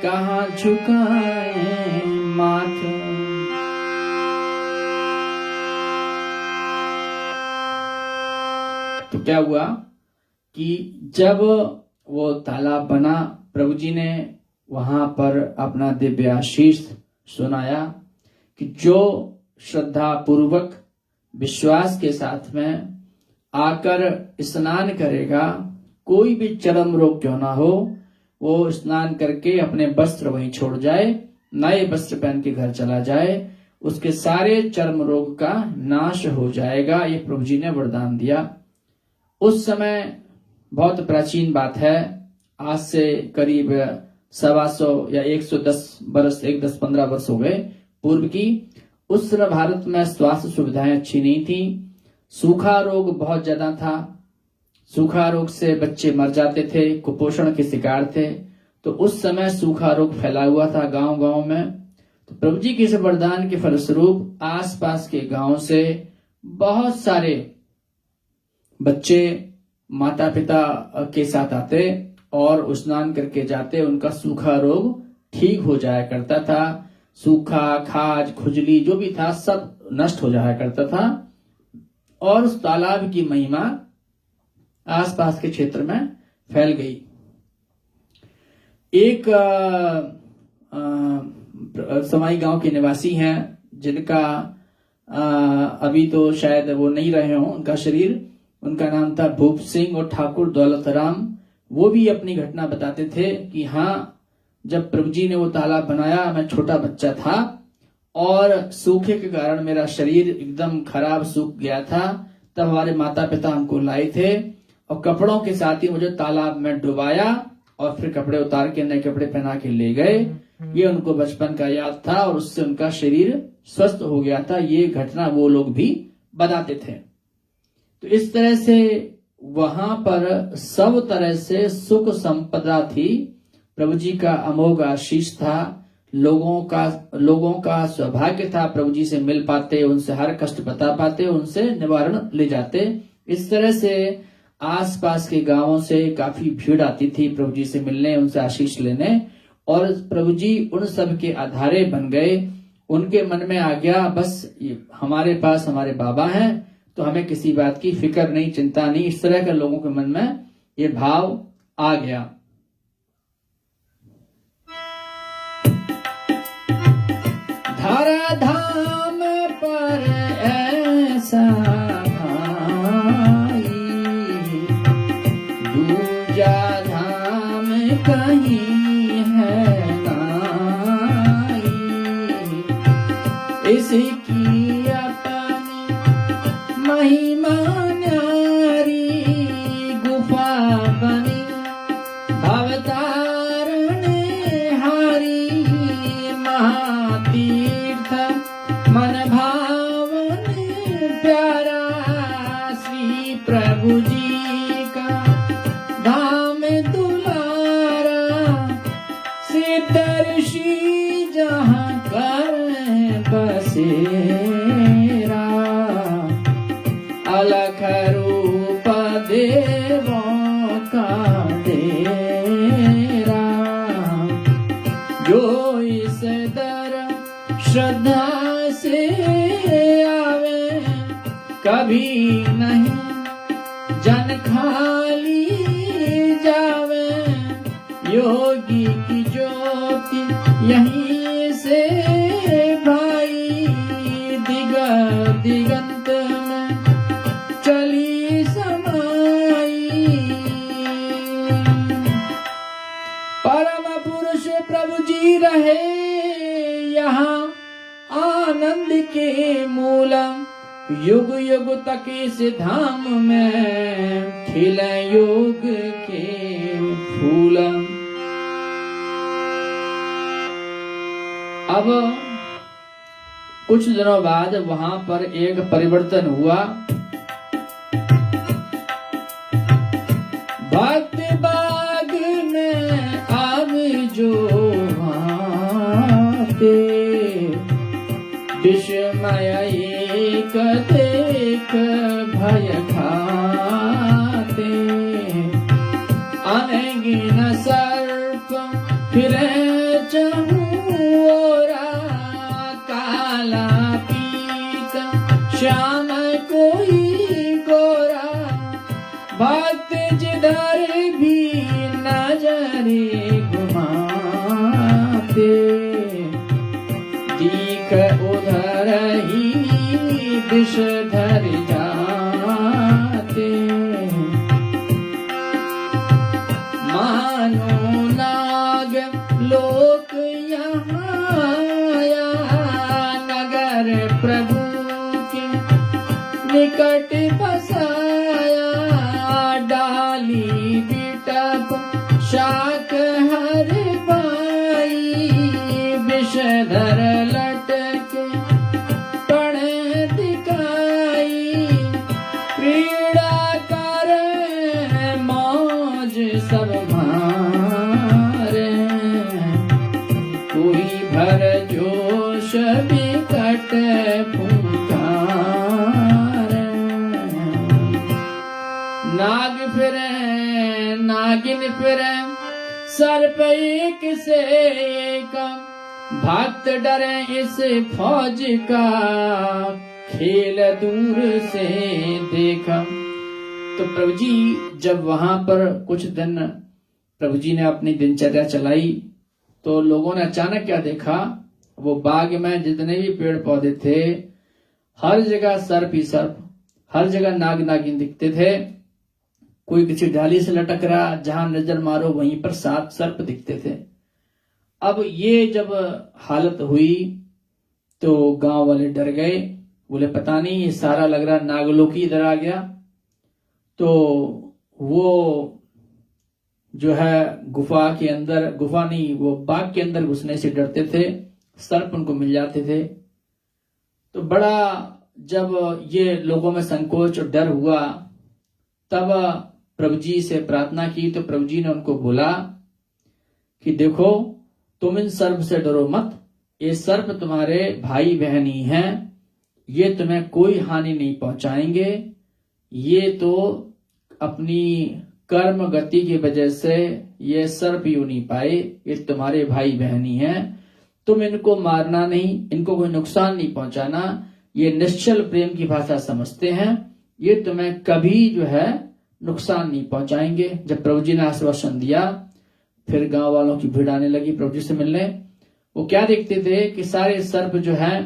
A: कहाँ झुकाए माथ। तो क्या हुआ कि जब वो तालाब बना, प्रभु जी ने वहां पर अपना दिव्य आशीष सुनाया कि जो श्रद्धा पूर्वक विश्वास के साथ में आकर स्नान करेगा, कोई भी चर्म रोग क्यों ना हो, वो स्नान करके अपने वस्त्र वहीं छोड़ जाए, नए वस्त्र पहन के घर चला जाए, उसके सारे चर्म रोग का नाश हो जाएगा। ये प्रभु जी ने वरदान दिया। उस समय बहुत प्राचीन बात है, आज से करीब 125 या 110 वर्ष, 110-15 वर्ष हो गए पूर्व की। उस समय भारत में स्वास्थ्य सुविधाएं अच्छी नहीं थी, सूखा रोग बहुत ज्यादा था, सूखा रोग से बच्चे मर जाते थे, कुपोषण के शिकार थे। तो उस समय सूखा रोग फैला हुआ था गांव गांव में। तो प्रभु जी के इस वरदान के फलस्वरूप आसपास के गांव से बहुत सारे बच्चे माता पिता के साथ आते और स्नान करके जाते, उनका सूखा रोग ठीक हो जाया करता था। सूखा, खाज, खुजली जो भी था सब नष्ट हो जाया करता था। और उस तालाब की महिमा आसपास के क्षेत्र में फैल गई। एक समाई गांव के निवासी हैं, जिनका अभी तो शायद वो नहीं रहे हों उनका शरीर, उनका नाम था भूप सिंह और ठाकुर दौलत राम। वो भी अपनी घटना बताते थे कि हाँ, जब प्रभु जी ने वो तालाब बनाया, मैं छोटा बच्चा था और सूखे के कारण मेरा शरीर एकदम खराब सूख गया था। तब हमारे माता पिता हमको लाए थे और कपड़ों के साथ ही मुझे तालाब में डुबाया और फिर कपड़े उतार के नए कपड़े पहना के ले गए। ये उनको बचपन का याद था और उससे उनका शरीर स्वस्थ हो गया था। ये घटना वो लोग भी बताते थे। तो इस तरह से वहां पर सब तरह से सुख संपदा थी। प्रभु जी का अमोघ आशीष था। लोगों का सौभाग्य था प्रभु जी से मिल पाते, उनसे हर कष्ट बता पाते, उनसे निवारण ले जाते। इस तरह से आसपास के गांवों से काफी भीड़ आती थी प्रभु जी से मिलने, उनसे आशीष लेने। और प्रभु जी उन सब के आधारे बन गए। उनके मन में आ गया, बस हमारे पास हमारे बाबा हैं तो हमें किसी बात की फिक्र नहीं, चिंता नहीं। इस तरह के लोगों के मन में ये भाव आ गया। धारा धाम पर ऐसा भाई, दूजा धाम कहीं है नाई। इसकी अपनी महिमा न्यारी, गुफा बनी भवतारण हारी। महातीर्थ मन भावन प्यारा, श्री प्रभु जी का धाम दुलारा। सिद्धर्षि जहाँ कर बसेरा, अलख रूप देवों का डेरा। जो इस दर श्रद्धा से आवे, कभी नहीं जन खाली जावे। योगी की ज्योति यहीं से भाई, दिगंत में चली समाई। परम पुरुष प्रभु जी रहे यहाँ आनंद के मूलम। युग युग तक इस धाम में खिले योग के फूलम। अब कुछ दिनों बाद वहां पर एक परिवर्तन हुआ। भक्त बाग में आग जो आते, विस्मय एक देख भय खाते। भक्त जिधर भी नजरे घुमाते, दीख उधर ही विषधर जाते। मानो नाग लोक यहाँ आया, नगर प्रभु के निकट बसाया। डाली बिटप शाक हर पाई, विषधर लटके पण दिखाई। क्रीड़ा कर मौज सब मारे, कोई भर जोश बिकट फुंकार। नाग फिरे नागिन फिरे, सर्प एक से एक, भक्त डरे इस फौज का, खेल दूर से देखा। तो प्रभु जी जब वहां पर कुछ दिन प्रभु जी ने अपनी दिनचर्या चलाई, तो लोगों ने अचानक क्या देखा, वो बाग में जितने भी पेड़ पौधे थे, हर जगह सर्प ही सर्प, हर जगह नाग नागिन दिखते थे। कोई किसी डाली से लटक रहा, जहां नजर मारो वहीं पर सात सर्प दिखते थे। अब ये जब हालत हुई तो गांव वाले डर गए, बोले पता नहीं ये सारा लग रहा नागलोकी इधर आ गया। तो वो जो है गुफा के अंदर, गुफा नहीं वो बाग के अंदर घुसने से डरते थे, सर्प उनको मिल जाते थे। तो बड़ा जब ये लोगों में संकोच और डर हुआ, तब प्रभु जी से प्रार्थना की। तो प्रभु जी ने उनको बोला कि देखो तुम इन सर्प से डरो मत, ये सर्प तुम्हारे भाई बहन ही हैं, ये तुम्हें कोई हानि नहीं पहुंचाएंगे। ये तो अपनी कर्म गति की वजह से ये सर्प यूं नहीं पाए, ये तुम्हारे भाई बहन ही हैं। तुम इनको मारना नहीं, इनको कोई नुकसान नहीं पहुंचाना। ये निश्चल प्रेम की भाषा समझते हैं, ये तुम्हें कभी जो है नुकसान नहीं पहुंचाएंगे। जब प्रभु जी ने आश्वासन दिया, फिर गांव वालों की भीड़ आने लगी प्रभु जी से मिलने। वो क्या देखते थे कि सारे सर्प जो हैं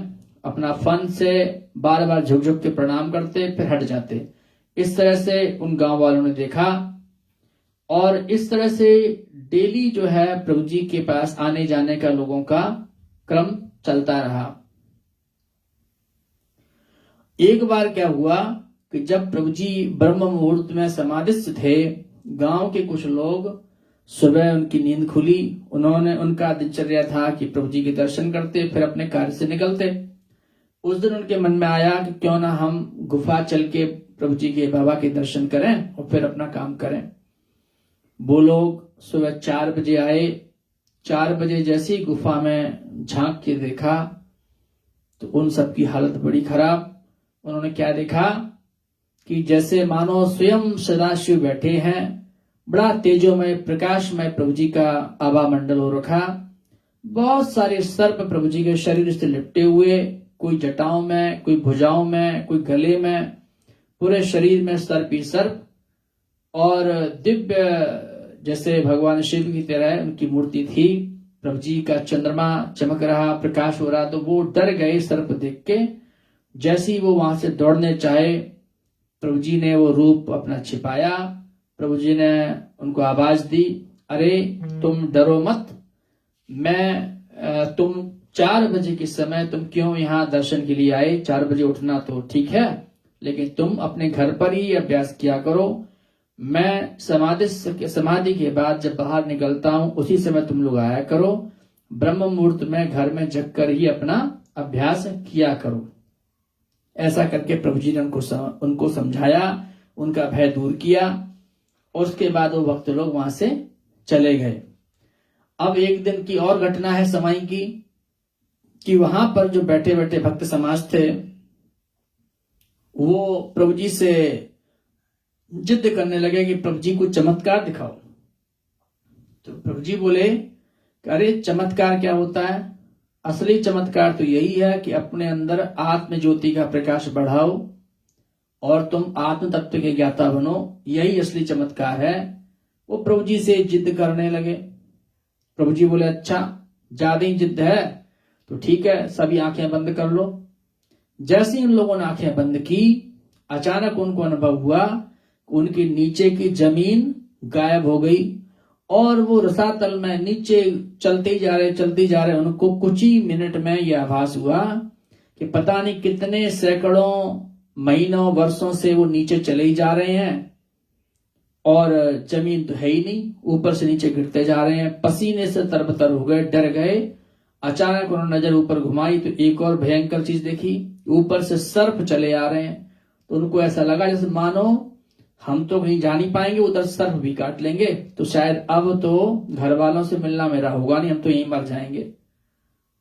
A: अपना फन से बार बार झुक झुक के प्रणाम करते, फिर हट जाते। इस तरह से उन गांव वालों ने देखा, और इस तरह से डेली जो है प्रभु जी के पास आने जाने का लोगों का क्रम चलता रहा। एक बार क्या हुआ कि जब प्रभु जी ब्रह्म मुहूर्त में समाधिस्थ थे, गांव के कुछ लोग सुबह उनकी नींद खुली, उन्होंने उनका दिनचर्या था कि प्रभु जी के दर्शन करते, फिर अपने कार्य से निकलते। उस दिन उनके मन में आया कि क्यों ना हम गुफा चल के प्रभु जी के बाबा के दर्शन करें और फिर अपना काम करें। वो लोग सुबह 4 बजे आए। 4 बजे जैसी गुफा में झांक के देखा तो उन सब की हालत बड़ी खराब। उन्होंने क्या देखा कि जैसे मानो स्वयं सदाशिव बैठे हैं, बड़ा तेजोमय प्रकाशमय प्रभु जी का आभा मंडल हो रखा। बहुत सारे सर्प प्रभु जी के शरीर से लिपटे हुए, कोई जटाओं में, कोई भुजाओं में, कोई गले में, पूरे शरीर में सर्प ही सर्प। और दिव्य जैसे भगवान शिव की तरह उनकी मूर्ति थी। प्रभु जी का चंद्रमा चमक रहा, प्रकाश हो रहा, तो वो डर गए सर्प देख के। जैसे ही वो वहां से दौड़ने चाहे, प्रभु जी ने वो रूप अपना छिपाया। प्रभु जी ने उनको आवाज दी, अरे तुम डरो मत, मैं तुम 4 बजे के समय तुम क्यों यहाँ दर्शन के लिए आए? 4 बजे उठना तो ठीक है, लेकिन तुम अपने घर पर ही अभ्यास किया करो। मैं समाधि के बाद जब बाहर निकलता हूं, उसी समय तुम लोग आया करो। ब्रह्म मुहूर्त में घर में जगकर ही अपना अभ्यास किया करो। ऐसा करके प्रभु जी ने उनको समझाया, उनका भय दूर किया। उसके बाद वो भक्त लोग वहां से चले गए। अब एक दिन की और घटना है समय की, कि वहां पर जो बैठे बैठे भक्त समाज थे, वो प्रभु जी से जिद करने लगे कि प्रभु जी को चमत्कार दिखाओ। तो प्रभु जी बोले, अरे चमत्कार क्या होता है? असली चमत्कार तो यही है कि अपने अंदर आत्म ज्योति का प्रकाश बढ़ाओ और तुम आत्म तत्व के ज्ञाता बनो, यही असली चमत्कार है। वो प्रभु जी से जिद करने लगे। प्रभु जी बोले अच्छा ज्यादा ही जिद है तो ठीक है, सभी आंखें बंद कर लो। जैसे ही उन लोगों ने आंखें बंद की, अचानक उनको अनुभव हुआ उनके नीचे की जमीन गायब हो गई और वो रसातल में नीचे चलते ही जा रहे। उनको कुछ ही मिनट में यह आभास हुआ कि पता नहीं कितने सैकड़ों महीनों वर्षों से वो नीचे चले ही जा रहे हैं और जमीन तो है ही नहीं, ऊपर से नीचे गिरते जा रहे हैं। पसीने से तरबतर हो गए, डर गए। अचानक उन्होंने नजर ऊपर घुमाई तो एक और भयंकर चीज देखी, ऊपर से सर्प चले आ रहे हैं। तो उनको ऐसा लगा जैसे मानो हम तो कहीं जा नहीं पाएंगे, उधर सर्प भी काट लेंगे, तो शायद अब तो घर वालों से मिलना मेरा होगा नहीं, हम तो यहीं मर जाएंगे।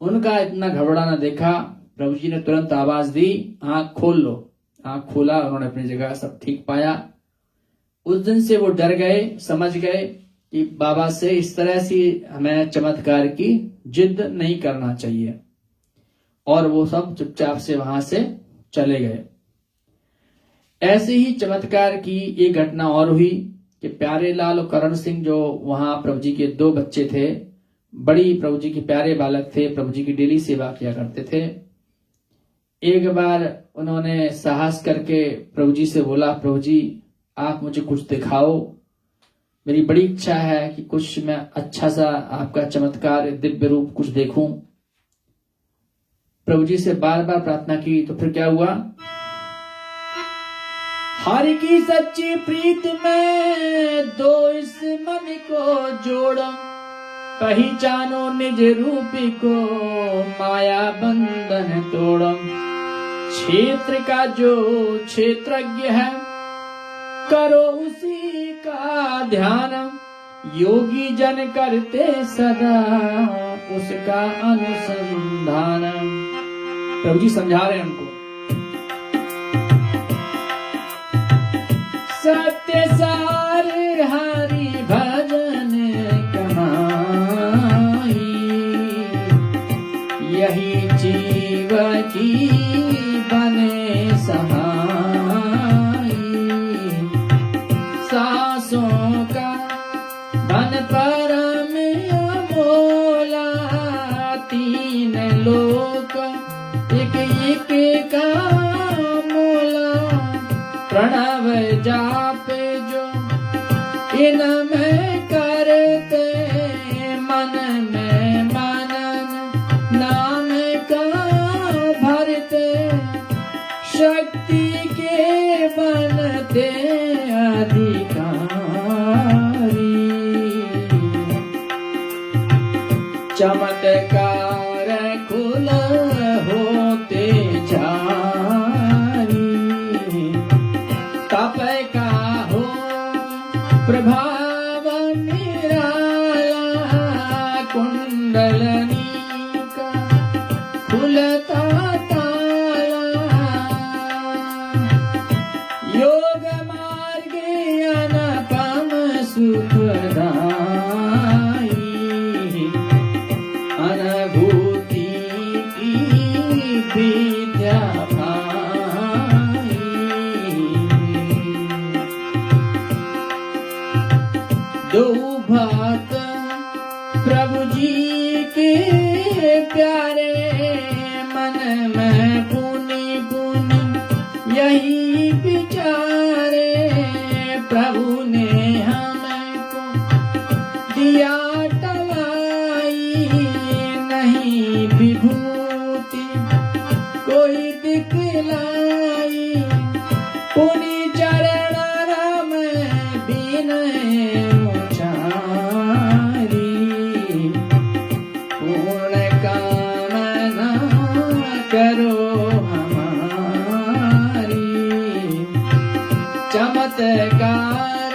A: उनका इतना घबराना देखा, प्रभु जी ने तुरंत आवाज दी, आंख खोल लो। आंख खोला, उन्होंने अपनी जगह सब ठीक पाया। उस दिन से वो डर गए, समझ गए कि बाबा से इस तरह से हमें चमत्कार की जिद नहीं करना चाहिए, और वो सब चुपचाप से वहां से चले गए। ऐसे ही चमत्कार की एक घटना और हुई कि प्यारे लाल और करण सिंह, जो वहां प्रभु जी के 2 बच्चे थे, बड़ी प्रभु जी के प्यारे बालक थे, प्रभु जी की डेली सेवा किया करते थे। एक बार उन्होंने साहस करके प्रभु जी से बोला, प्रभु जी आप मुझे कुछ दिखाओ, मेरी बड़ी इच्छा है कि कुछ मैं अच्छा सा आपका चमत्कार दिव्य रूप कुछ देखूं। प्रभु जी से बार बार प्रार्थना की, तो फिर क्या हुआ, हरि की सच्ची प्रीत में दो इस मन को जोड़ो, पहचानो निज रूप को माया बंधन तोड़ो। क्षेत्र का जो क्षेत्रज्ञ है करो उसी का ध्यान, योगी जन करते सदा उसका अनुसंधान। प्रभु जी समझा रहे हैं उनको, सत्य सार हरि भजन कमाई, यही जीव की बने सहाई। सांसों का धन परम अमोला, 3 लोक एक एक का मोला। प्रणव जापे जो इनमें करते, मन में मनन नाम का भरते। शक्ति के बनते अधिकारी, चमत्कार खुल होते जारी। तप का हो प्रभाव निराला, कुंडलनी का खुलता ताला। योग मार्ग अनुपम सुखदाई, अनुभूति की विद्या पाई। दो भक्त प्रभु जी के प्यारे, मन में पुनि पुनि यही विचारे। प्रभु ने हमको दिया टलाई, नहीं विभूति कोई दिखलाई। पुनि चरण राम बिनय मुचारी, पूर्ण कामना करो हमारी। चमत्कार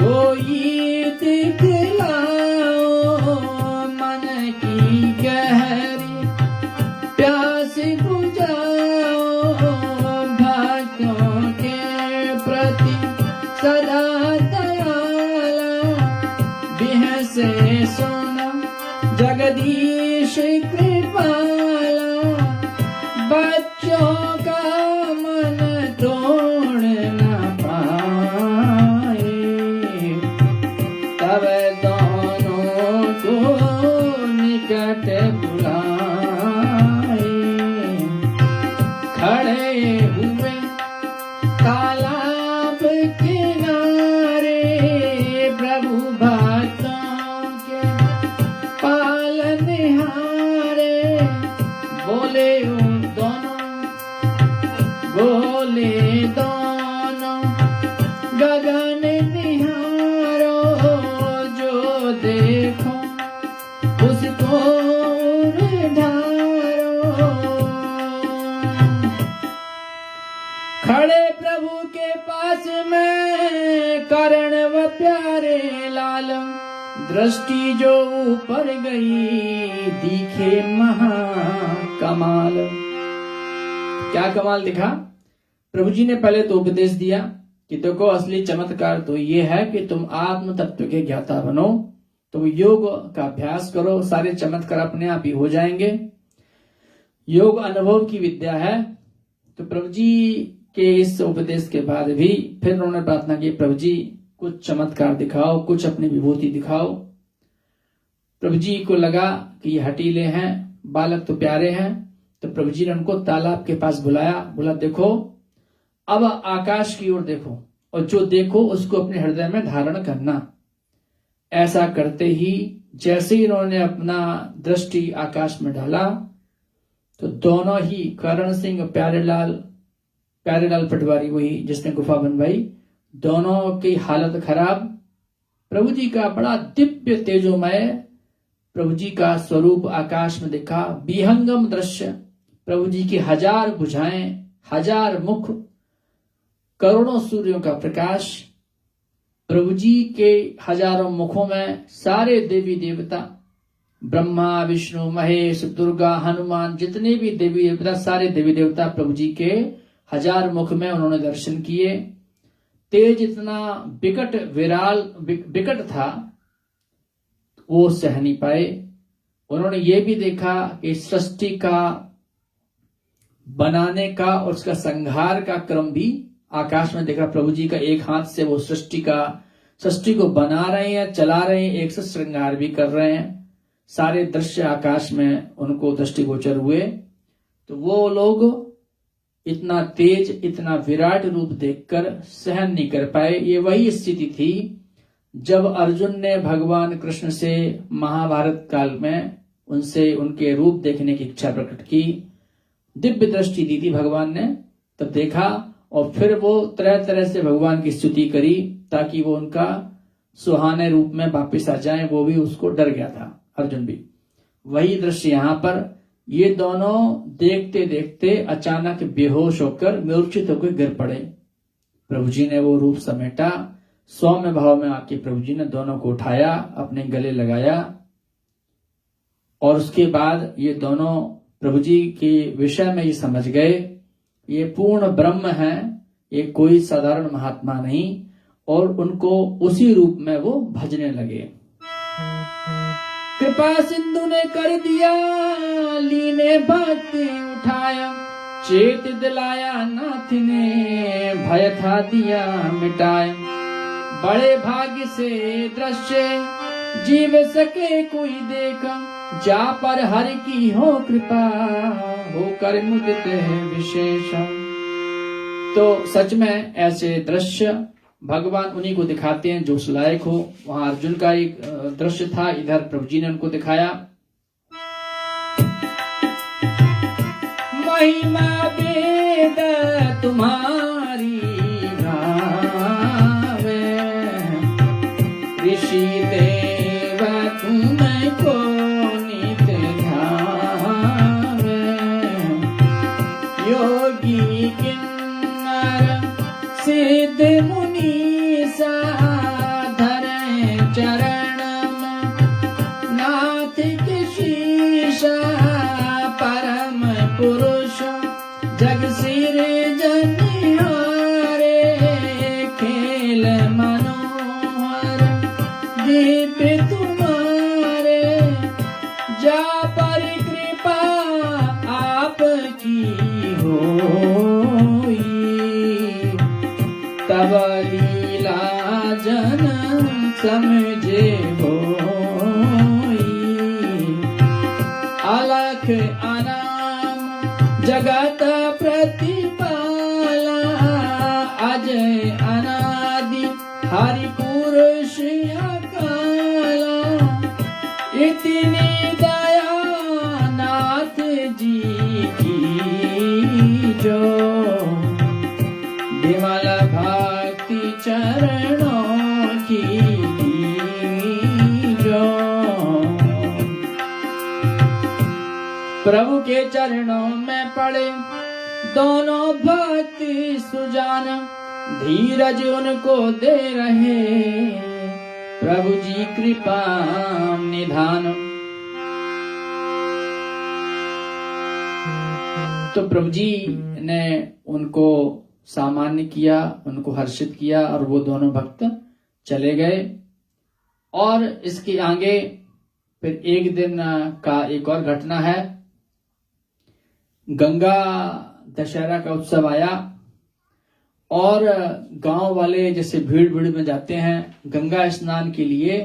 A: कोई दिखलाओ, मन की गहरी प्यास बुझाओ। भक्तों के प्रति सदा दयाला, बिहसे सुनो जगदीश कृपाला। बच्चों का मन तो किनारे प्रभु भक्तों के पालनहारे। बोले दोनों गगन निहारो, जो देखो उसको ढारो। खड़े प्रभु के पास में करण व प्यारे लाल, दृष्टि जो ऊपर गई दिखे महा कमाल। क्या कमाल दिखा? प्रभु जी ने पहले तो उपदेश दिया कि देखो असली चमत्कार तो ये है कि तुम आत्म तत्व के ज्ञाता बनो, तुम योग का अभ्यास करो, सारे चमत्कार अपने आप ही हो जाएंगे। योग अनुभव की विद्या है। तो प्रभु जी के इस उपदेश के बाद भी फिर उन्होंने प्रार्थना की, प्रभु जी कुछ चमत्कार दिखाओ, कुछ अपनी विभूति दिखाओ। प्रभु जी को लगा कि ये हटीले हैं, बालक तो प्यारे हैं, तो प्रभु जी ने उनको तालाब के पास बुलाया। बोला देखो अब आकाश की ओर देखो, और जो देखो उसको अपने हृदय में धारण करना। ऐसा करते ही जैसे ही इन्होंने अपना दृष्टि आकाश में डाला, तो दोनों ही करण सिंह प्यारेलाल पटवारी, वही जिसने गुफा बनवाई, दोनों की हालत खराब। प्रभु जी का बड़ा दिव्य तेजोमय प्रभु जी का स्वरूप आकाश में दिखा। विहंगम दृश्य, प्रभु जी की 1000 भुजाएं, 1000 मुख, करोड़ों सूर्यों का प्रकाश। प्रभु जी के 1000 मुखों में सारे देवी देवता, ब्रह्मा विष्णु महेश दुर्गा हनुमान, जितने भी देवी देवता, सारे देवी देवता प्रभु जी के 1000 मुख में उन्होंने दर्शन किए। तेज इतना विकट था, वो सह नहीं पाए। उन्होंने ये भी देखा कि सृष्टि का बनाने का और उसका संहार का क्रम भी आकाश में देखा। प्रभु जी का एक हाथ से वो सृष्टि को बना रहे हैं, चला रहे हैं, एक से श्रृंगार भी कर रहे हैं। सारे दृश्य आकाश में उनको दृष्टिगोचर हुए। तो वो लोग इतना तेज, इतना विराट रूप देखकर सहन नहीं कर पाए। ये वही स्थिति थी जब अर्जुन ने भगवान कृष्ण से महाभारत काल में उनसे उनके रूप देखने की इच्छा प्रकट की, दिव्य दृष्टि दी थी भगवान ने, तब देखा और फिर वो तरह तरह से भगवान की स्तुति करी ताकि वो उनका सुहाने रूप में वापस आ जाए। वो भी उसको डर गया था, अर्जुन भी। वही दृश्य यहाँ पर, ये दोनों देखते देखते अचानक बेहोश होकर मूर्छित होकर गिर पड़े। प्रभु जी ने वो रूप समेटा, सौम्य भाव में आके प्रभु जी ने दोनों को उठाया, अपने गले लगाया, और उसके बाद ये दोनों प्रभु जी के विषय में ये समझ गए ये पूर्ण ब्रह्म है, ये कोई साधारण महात्मा नहीं, और उनको उसी रूप में वो भजने लगे। कृपा सिंधु ने कर दिया, लीने भक्ति उठाया, चेत दिलाया नाथ ने, भय था दिया मिटाया। बड़े भाग्य से दृश्य जीव सके कोई देखा, जा पर हरि की हो कृपा, होकर मुदित है विशेष। तो सच में ऐसे दृश्य भगवान उन्हीं को दिखाते हैं जो उस लायक हो। वहां अर्जुन का एक दृश्य था, इधर प्रभु जी ने उनको दिखाया। महिमा वेद तुम्हारी गावे, ऋषि देव तुमको नित ध्यावे, योगी किन्नर सिद्ध मुनि साधर चरण नाथ के शीशा, परम पुरुष जग सिर जनिहारे, खेल मनोहर दिव्य तुम्हारे, जा पर कृपा आपकी होई, तब लीला जन समझे होई, अलख अनाम जगत प्रतिपाला, अजय अनादि हरि पुरुष अकाला, इतनी दया नाथ जी की जो, विमल भक्ति चरणों की जो। प्रभु के चरणों में पड़े दोनों भक्ति सुजान, धीरज उनको दे रहे प्रभु जी कृपा निधान। तो प्रभु जी ने उनको सामान्य किया, उनको हर्षित किया और वो दोनों भक्त चले गए। और इसके आगे फिर एक दिन का एक और घटना है। गंगा दशहरा का उत्सव आया और गांव वाले जैसे भीड़ भीड़ में जाते हैं गंगा स्नान के लिए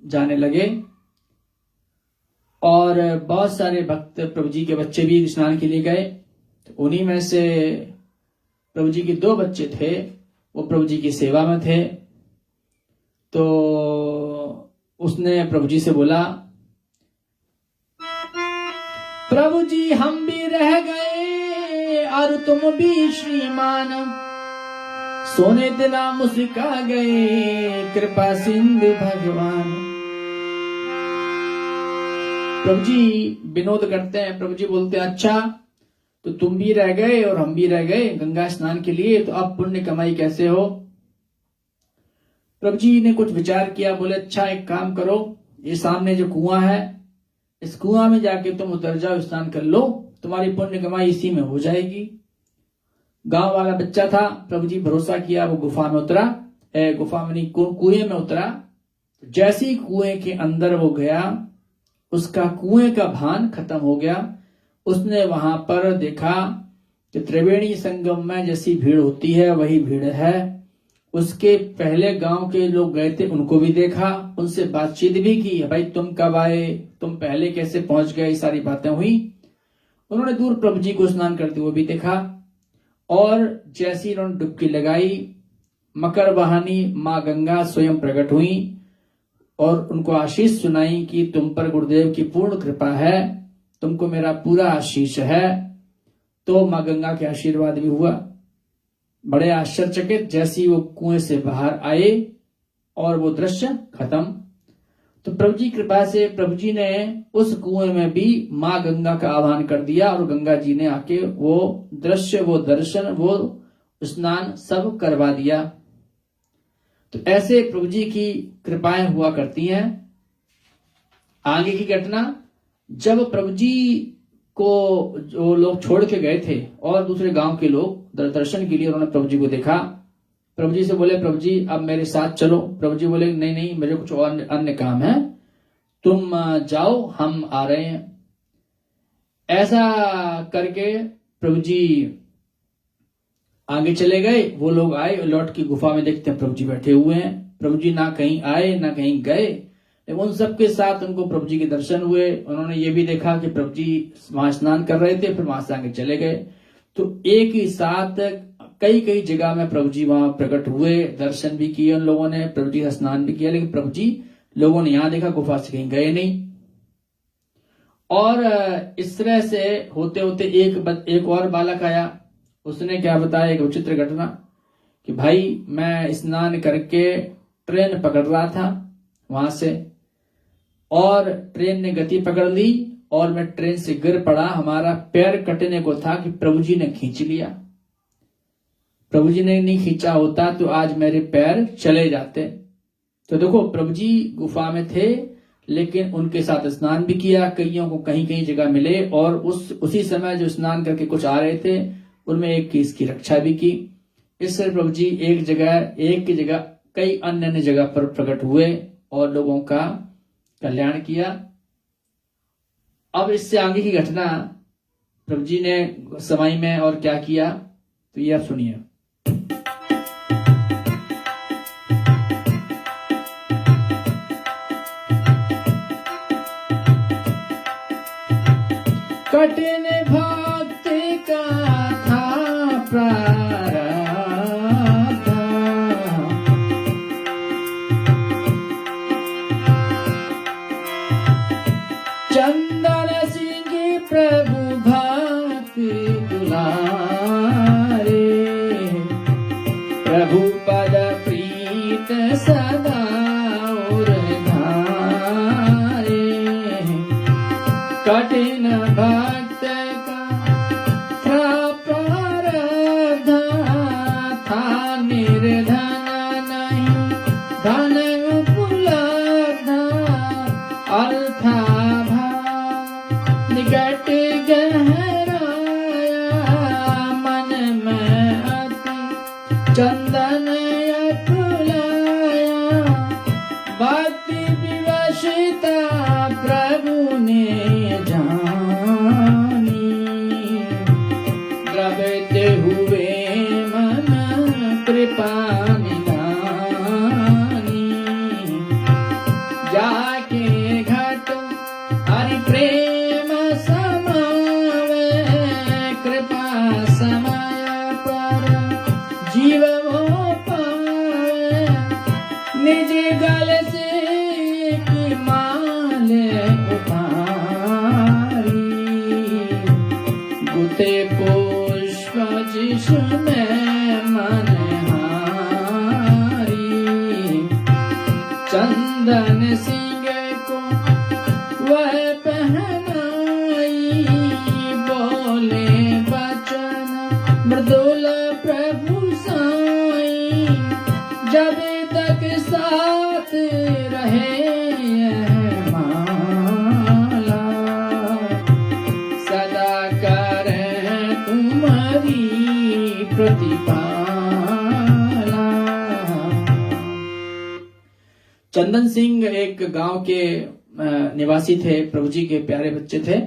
A: जाने लगे, और बहुत सारे भक्त प्रभु जी के बच्चे भी स्नान के लिए गए। तो उन्हीं में से प्रभु जी के 2 बच्चे थे, वो प्रभु जी की सेवा में थे। तो उसने प्रभु जी से बोला, प्रभु जी हम भी रह गए और तुम भी श्रीमान, सोने दिला मुस्का गए कृपा सिंधु भगवान। प्रभु जी विनोद करते हैं, प्रभु जी बोलते हैं अच्छा तो तुम भी रह गए और हम भी रह गए गंगा स्नान के लिए, तो अब पुण्य कमाई कैसे हो? प्रभु जी ने कुछ विचार किया, बोले अच्छा एक काम करो, ये सामने जो कुआं है इस कुआं में जाके तुम उतर जाओ, स्नान कर लो, तुम्हारी पुण्य कमाई इसी में हो जाएगी। गांव वाला बच्चा था, प्रभु जी भरोसा किया, वो गुफा में उतरा, गुफा में नहीं कुएं में उतरा। जैसे ही कुएं के अंदर वो गया उसका कुएं का भान खत्म हो गया। उसने वहां पर देखा कि त्रिवेणी संगम में जैसी भीड़ होती है वही भीड़ है। उसके पहले गांव के लोग गए थे, उनको भी देखा, उनसे बातचीत भी की, भाई तुम कब आए, तुम पहले कैसे पहुंच गए, सारी बातें हुई। उन्होंने दूर प्रभु जी को स्नान करते हुए भी देखा, और जैसी उन्होंने डुबकी लगाई मकर वाहिनी माँ गंगा स्वयं प्रकट हुई और उनको आशीष सुनाई कि तुम पर गुरुदेव की पूर्ण कृपा है, तुमको मेरा पूरा आशीष है। तो माँ गंगा के आशीर्वाद भी हुआ। बड़े आश्चर्यचकित जैसी वो कुएं से बाहर आए और वो दृश्य खत्म। तो प्रभु जी कृपा से प्रभु जी ने उस कुएं में भी माँ गंगा का आह्वान कर दिया और गंगा जी ने आके वो दृश्य, वो दर्शन, वो स्नान सब करवा दिया। तो ऐसे प्रभु जी की कृपाएं हुआ करती हैं। आगे की घटना, जब प्रभु जी को जो लोग छोड़ के गए थे और दूसरे गांव के लोग दर्शन के लिए उन्होंने प्रभु जी को देखा, प्रभु जी से बोले प्रभु जी अब मेरे साथ चलो। प्रभु जी बोले नहीं नहीं, मेरे कुछ और अन्य काम है, तुम जाओ, हम आ रहे हैं। ऐसा करके प्रभु जी आगे चले गए। वो लोग आए, लौट की गुफा में देखते हैं प्रभु जी बैठे हुए हैं। प्रभु जी ना कहीं आए ना कहीं गए, उन सबके साथ उनको प्रभु जी के दर्शन हुए। उन्होंने ये भी देखा कि प्रभु जी वहां स्नान कर रहे थे, फिर वहां से आगे चले गए। तो एक ही साथ कई कई जगह में प्रभु जी वहां प्रकट हुए, दर्शन भी किए उन लोगों ने, प्रभु जी का स्नान भी किया, लेकिन प्रभु जी लोगों ने यहां देखा, गुफा से कहीं गए नहीं। और इस तरह से होते होते एक और बालक आया। उसने क्या बताया, एक विचित्र घटना कि भाई मैं स्नान करके ट्रेन पकड़ रहा था वहां से, और ट्रेन ने गति पकड़ ली और मैं ट्रेन से गिर पड़ा। हमारा पैर कटने को था कि प्रभु जी ने खींच लिया। प्रभु जी ने नहीं खींचा होता तो आज मेरे पैर चले जाते। तो देखो प्रभु जी गुफा में थे, लेकिन उनके साथ स्नान भी किया। कईयों को कहीं कहीं जगह मिले, और उसी समय जो स्नान करके कुछ आ रहे थे उनमें एक की इसकी रक्षा भी की। इससे प्रभु जी एक की जगह कई अन्य जगह पर प्रकट हुए और लोगों का कल्याण किया। अब इससे आगे की घटना प्रभु जी ने समय में और क्या किया, तो ये आप सुनिए। कठिन भक्ति का था प्रारंभ, पद प्रीत सदा और धारे, कठिन भक्त का प्रारब्ध था निर्धन नहीं धन उपलब्ध, अर्थाभाव निकट गहराया मन में अति चंदन अकुलाया, भक्ति विवशता प्रभु ने जानी, द्रवित हुए मन कृपा निधानी, जाके घट हरि प्रेम समावे, कृपा समय पर जीव वो पावे, निज गल से की माल उतारी, गुते पुष्प जिसमें मन हारी, चंदन सिंह को वह पहनाई, बोले वचन मृदुल प्रभु साई, जब तक साथ रहे यह माला, सदा करे तुम्हारी प्रतिपाला। चंदन सिंह एक गांव के निवासी थे, प्रभु जी के प्यारे बच्चे थे।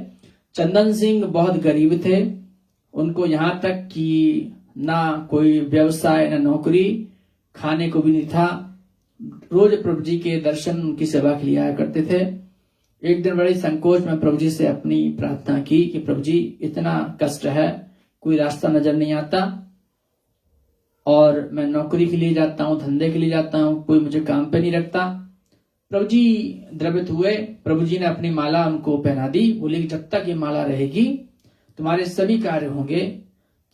A: चंदन सिंह बहुत गरीब थे, उनको यहाँ तक कि ना कोई व्यवसाय ना नौकरी, खाने को भी नहीं था। रोज प्रभु जी के दर्शन उनकी सेवा के लिए आया करते थे। एक दिन बड़ी संकोच में प्रभु जी से अपनी प्रार्थना की कि प्रभु जी इतना कष्ट है, कोई रास्ता नजर नहीं आता, और मैं नौकरी के लिए जाता हूँ, धंधे के लिए जाता हूँ, कोई मुझे काम पे नहीं रखता। प्रभु जी द्रवित हुए, प्रभु जी ने अपनी माला उनको पहना दी, बोले कि जब तक ये माला रहेगी तुम्हारे सभी कार्य होंगे।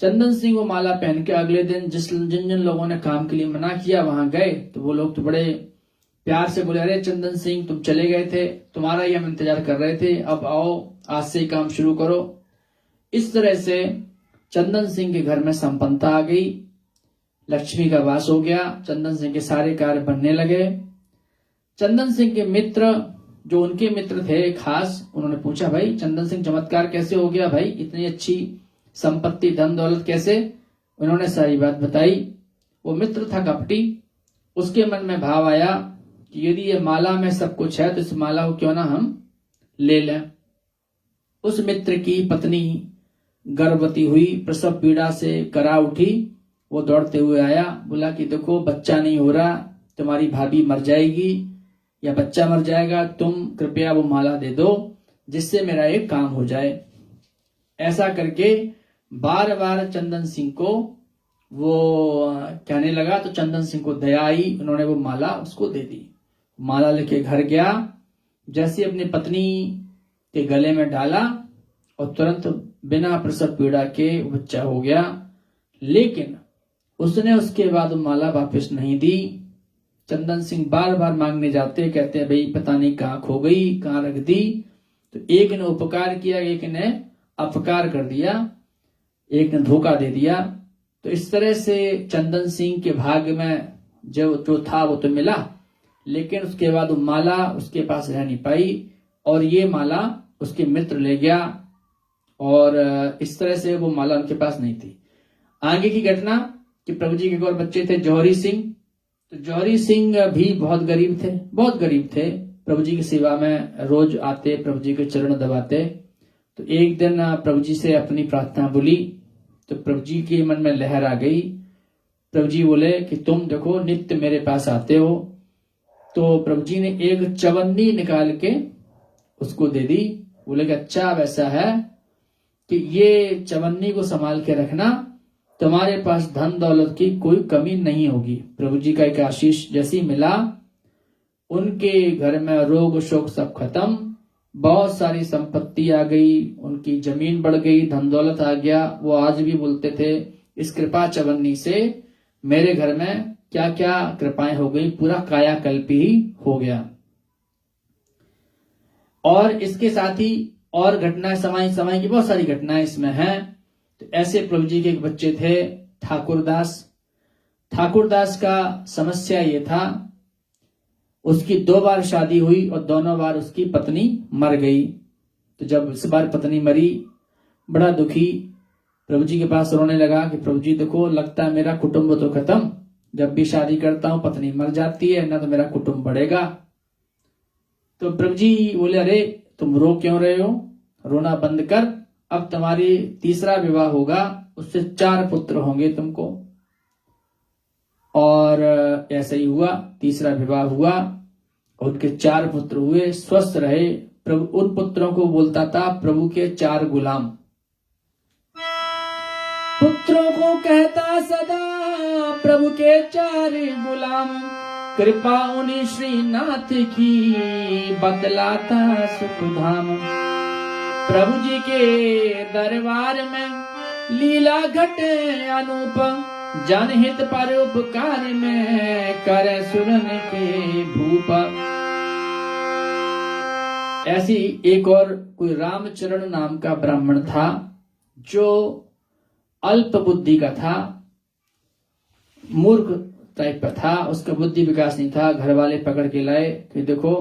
A: चंदन सिंह वो माला पहन के अगले दिन जिन जिन लोगों ने काम के लिए मना किया वहां गए, तो वो लोग तो बड़े प्यार से बोले, अरे चंदन सिंह तुम चले गए थे, तुम्हारा ही हम इंतजार कर रहे थे, अब आओ आज से काम शुरू करो। इस तरह से चंदन सिंह के घर में संपन्नता आ गई, लक्ष्मी का वास हो गया, चंदन सिंह के सारे कार्य बनने लगे। चंदन सिंह के मित्र, जो उनके मित्र थे खास, उन्होंने पूछा, भाई चंदन सिंह चमत्कार कैसे हो गया, भाई इतनी अच्छी संपत्ति धन दौलत कैसे? उन्होंने सारी बात बताई। वो मित्र था कपटी, उसके मन में भाव आया कि यदि ये माला में सब कुछ है तो इस माला को क्यों ना हम ले लें। उस मित्र की पत्नी गर्भवती हुई, प्रसव पीड़ा से करा उठी, वो दौड़ते हुए आया, बोला कि देखो बच्चा नहीं हो रहा, तुम्हारी भाभी मर जाएगी या बच्चा मर जाएगा, तुम कृपया वो माला दे दो जिससे मेरा एक काम हो जाए। ऐसा करके बार बार चंदन सिंह को वो कहने लगा, तो चंदन सिंह को दया आई, उन्होंने वो माला उसको दे दी। माला लेके घर गया, जैसे अपनी पत्नी के गले में डाला और तुरंत बिना प्रसव पीड़ा के बच्चा हो गया। लेकिन उसने उसके बाद माला वापस नहीं दी। चंदन सिंह बार बार मांगने जाते, कहते हैं भाई पता नहीं कहाँ खो गई, कहाँ रख दी। तो एक ने उपकार किया, एक ने अपकार कर दिया, एक ने धोखा दे दिया। तो इस तरह से चंदन सिंह के भाग्य में जो था वो तो मिला, लेकिन उसके बाद वो माला उसके पास रह नहीं पाई और ये माला उसके मित्र ले गया और इस तरह से वो माला उनके पास नहीं थी। आगे की घटना कि प्रभु जी के एक और बच्चे थे जौहरी सिंह। तो जौहरी सिंह भी बहुत गरीब थे, बहुत गरीब थे। प्रभु जी की सेवा में रोज आते, प्रभु जी के चरण दबाते। तो एक दिन प्रभु जी से अपनी प्रार्थना बोली तो प्रभु जी के मन में लहर आ गई। प्रभु जी बोले कि तुम देखो नित्य मेरे पास आते हो। तो प्रभु जी ने एक चवन्नी निकाल के उसको दे दी। बोले कि अच्छा वैसा है कि ये चवन्नी को संभाल के रखना, तुम्हारे पास धन दौलत की कोई कमी नहीं होगी। प्रभु जी का एक आशीष जैसी मिला, उनके घर में रोग शोक सब खत्म, बहुत सारी संपत्ति आ गई, उनकी जमीन बढ़ गई, धन दौलत आ गया। वो आज भी बोलते थे इस कृपा चवन्नी से मेरे घर में क्या क्या कृपाएं हो गई, पूरा कायाकल्प ही हो गया। और इसके साथ ही और घटनाएं, समय की बहुत सारी घटनाएं इसमें हैं। तो ऐसे प्रभु जी के एक बच्चे थे ठाकुरदास। ठाकुरदास का समस्या ये था, उसकी 2 बार शादी हुई और दोनों बार उसकी पत्नी मर गई। तो जब इस बार पत्नी मरी, बड़ा दुखी प्रभु जी के पास रोने लगा कि प्रभु जी देखो, लगता है मेरा कुटुंब तो खत्म, जब भी शादी करता हूं पत्नी मर जाती है, ना तो मेरा कुटुंब बढ़ेगा। तो प्रभु जी बोले, अरे तुम रो क्यों रहे हो, रोना बंद कर, अब तुम्हारी तीसरा विवाह होगा, उससे 4 पुत्र होंगे तुमको। और ऐसा ही हुआ, तीसरा विवाह हुआ और उनके 4 पुत्र हुए, स्वस्थ रहे। प्रभु उन पुत्रों को बोलता था प्रभु के 4 गुलाम। पुत्रों को कहता सदा प्रभु के 4 गुलाम, कृपा उन्हीं श्रीनाथ की बदलाता सुख धाम। प्रभु जी के दरबार में लीला घटे अनूप, जनहित पर उपकार में करे सुरन के भूप। ऐसी एक और कोई रामचरण नाम का ब्राह्मण था, जो अल्प बुद्धि का था, मूर्ख टाइप का था, उसका बुद्धि विकास नहीं था। घर वाले पकड़ के लाए कि देखो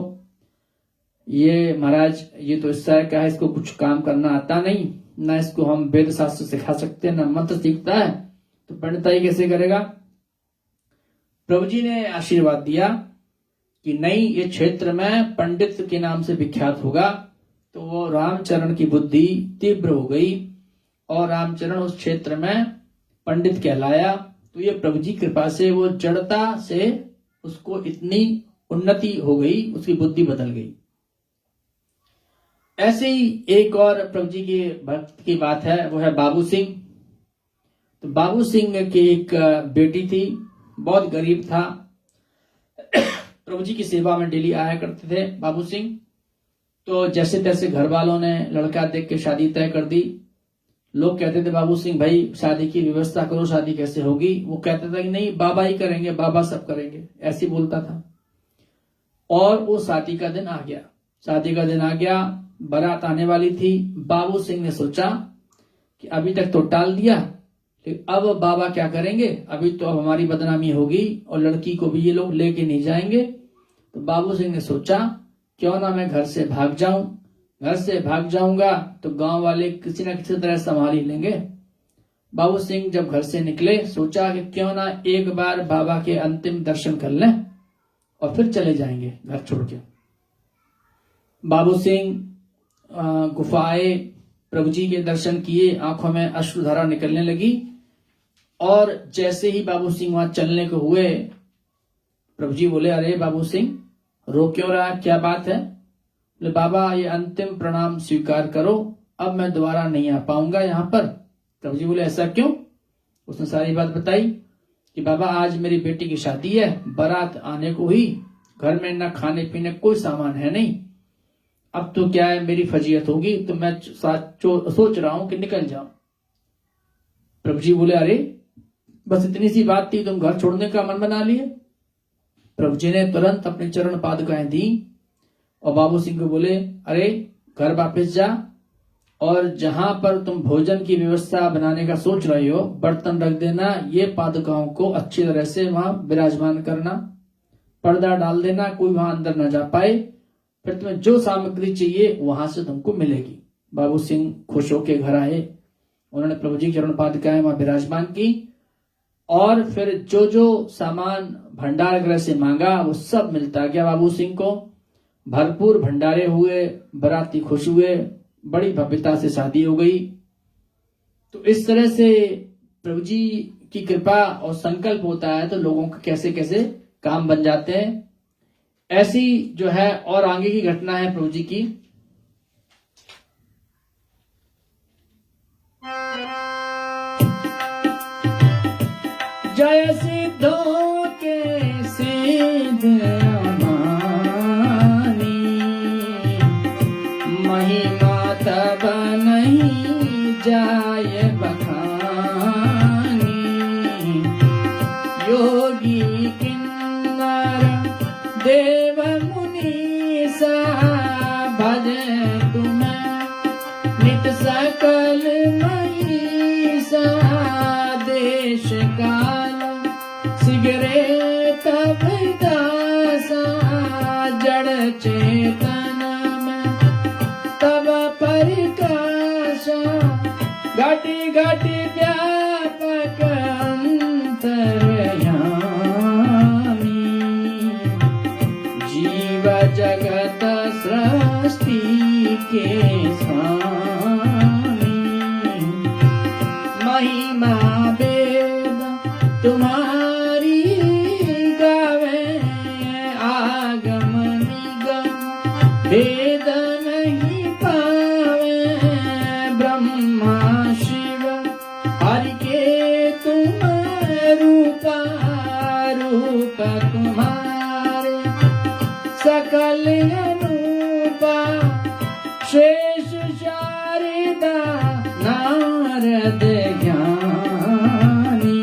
A: ये महाराज, ये तो इस तरह का है, इसको कुछ काम करना आता नहीं, ना इसको हम वेद शास्त्र सिखा सकते हैं, ना मंत्र सीखता है, तो पंडिताई कैसे करेगा। प्रभु जी ने आशीर्वाद दिया कि नहीं, ये क्षेत्र में पंडित के नाम से विख्यात होगा। तो वो रामचरण की बुद्धि तीव्र हो गई और रामचरण उस क्षेत्र में पंडित कहलाया। तो ये प्रभु जी कृपा से वो जड़ता से उसको इतनी उन्नति हो गई, उसकी बुद्धि बदल गई। ऐसे ही एक और प्रभु जी के भक्त की बात है, वो है बाबू सिंह। तो बाबू सिंह की एक बेटी थी, बहुत गरीब था, प्रभु जी की सेवा में डेली आया करते थे बाबू सिंह। तो जैसे तैसे घर वालों ने लड़का देख के शादी तय कर दी। लोग कहते थे बाबू सिंह भाई शादी की व्यवस्था करो, शादी कैसे होगी। वो कहता था कि नहीं, बाबा ही करेंगे, बाबा सब करेंगे, ऐसे बोलता था। और वो शादी का दिन आ गया, शादी का दिन आ गया, बारात आने वाली थी। बाबू सिंह ने सोचा कि अभी तक तो टाल दिया, लेकिन अब बाबा क्या करेंगे, अभी तो अब हमारी बदनामी होगी और लड़की को भी ये लोग लेके नहीं जाएंगे। तो बाबू सिंह ने सोचा क्यों ना मैं घर से भाग जाऊं, घर से भाग जाऊंगा तो गांव वाले किसी न किसी तरह संभाल ही लेंगे। बाबू सिंह जब घर से निकले, सोचा कि क्यों ना एक बार बाबा के अंतिम दर्शन कर लें और फिर चले जाएंगे घर छोड़ के। बाबू सिंह गुफाए प्रभु जी के दर्शन किए, आंखों में अश्रुधारा निकलने लगी। और जैसे ही बाबू सिंह वहां चलने को हुए, प्रभु जी बोले, अरे बाबू सिंह रो क्यों रहा, क्या बात है। बोले, बाबा ये अंतिम प्रणाम स्वीकार करो, अब मैं दोबारा नहीं आ पाऊंगा यहाँ पर। प्रभु जी बोले, ऐसा क्यों। उसने सारी बात बताई कि बाबा आज मेरी बेटी की शादी है, बारात आने को ही, घर में ना खाने पीने कोई सामान है नहीं, अब तो क्या है मेरी फजीयत होगी, तो मैं सोच रहा हूं कि निकल जाऊं। प्रभु जी बोले, अरे बस इतनी सी बात थी, तुम घर छोड़ने का मन बना लिए। प्रभु जी ने तुरंत अपने चरण पादुकाएं दी और बाबू सिंह को बोले, अरे घर वापस जा और जहां पर तुम भोजन की व्यवस्था बनाने का सोच रहे हो, बर्तन रख देना, ये पादुकाओं को अच्छी तरह से वहां विराजमान करना, पर्दा डाल देना, कोई वहां अंदर न जा पाए, फिर तुम्हें जो सामग्री चाहिए वहां से तुमको मिलेगी। बाबू सिंह खुश होके घर आए, उन्होंने प्रभु जी की चरण पादुकाएं वहां विराजमान की और फिर जो जो सामान भंडार गृह से मांगा वो सब मिलता गया बाबू सिंह को। भरपूर भंडारे हुए, बराती खुश हुए, बड़ी भव्यता से शादी हो गई। तो इस तरह से प्रभु जी की कृपा और संकल्प होता है तो लोगों के कैसे कैसे काम बन जाते हैं। ऐसी जो है और आगे की घटना है प्रभु जी की। जय सिद्धों के सिद्ध अमानी, महिमा तब नहीं जाय बखानी, योगी सिगरे तब दासा जड़ चेतन में तब परिकाशा घटी घटी व्यापक अंतर्यामी जीव जगत सृष्टि के स्वामी महिमा वेद तुम्हारी गावे आगम निगम भेद नहीं पावे ब्रह्मा शिव हरि के तुम रूपा रूप तुम्हारे सकल अनूपा शेष शारदा नारद ज्ञानी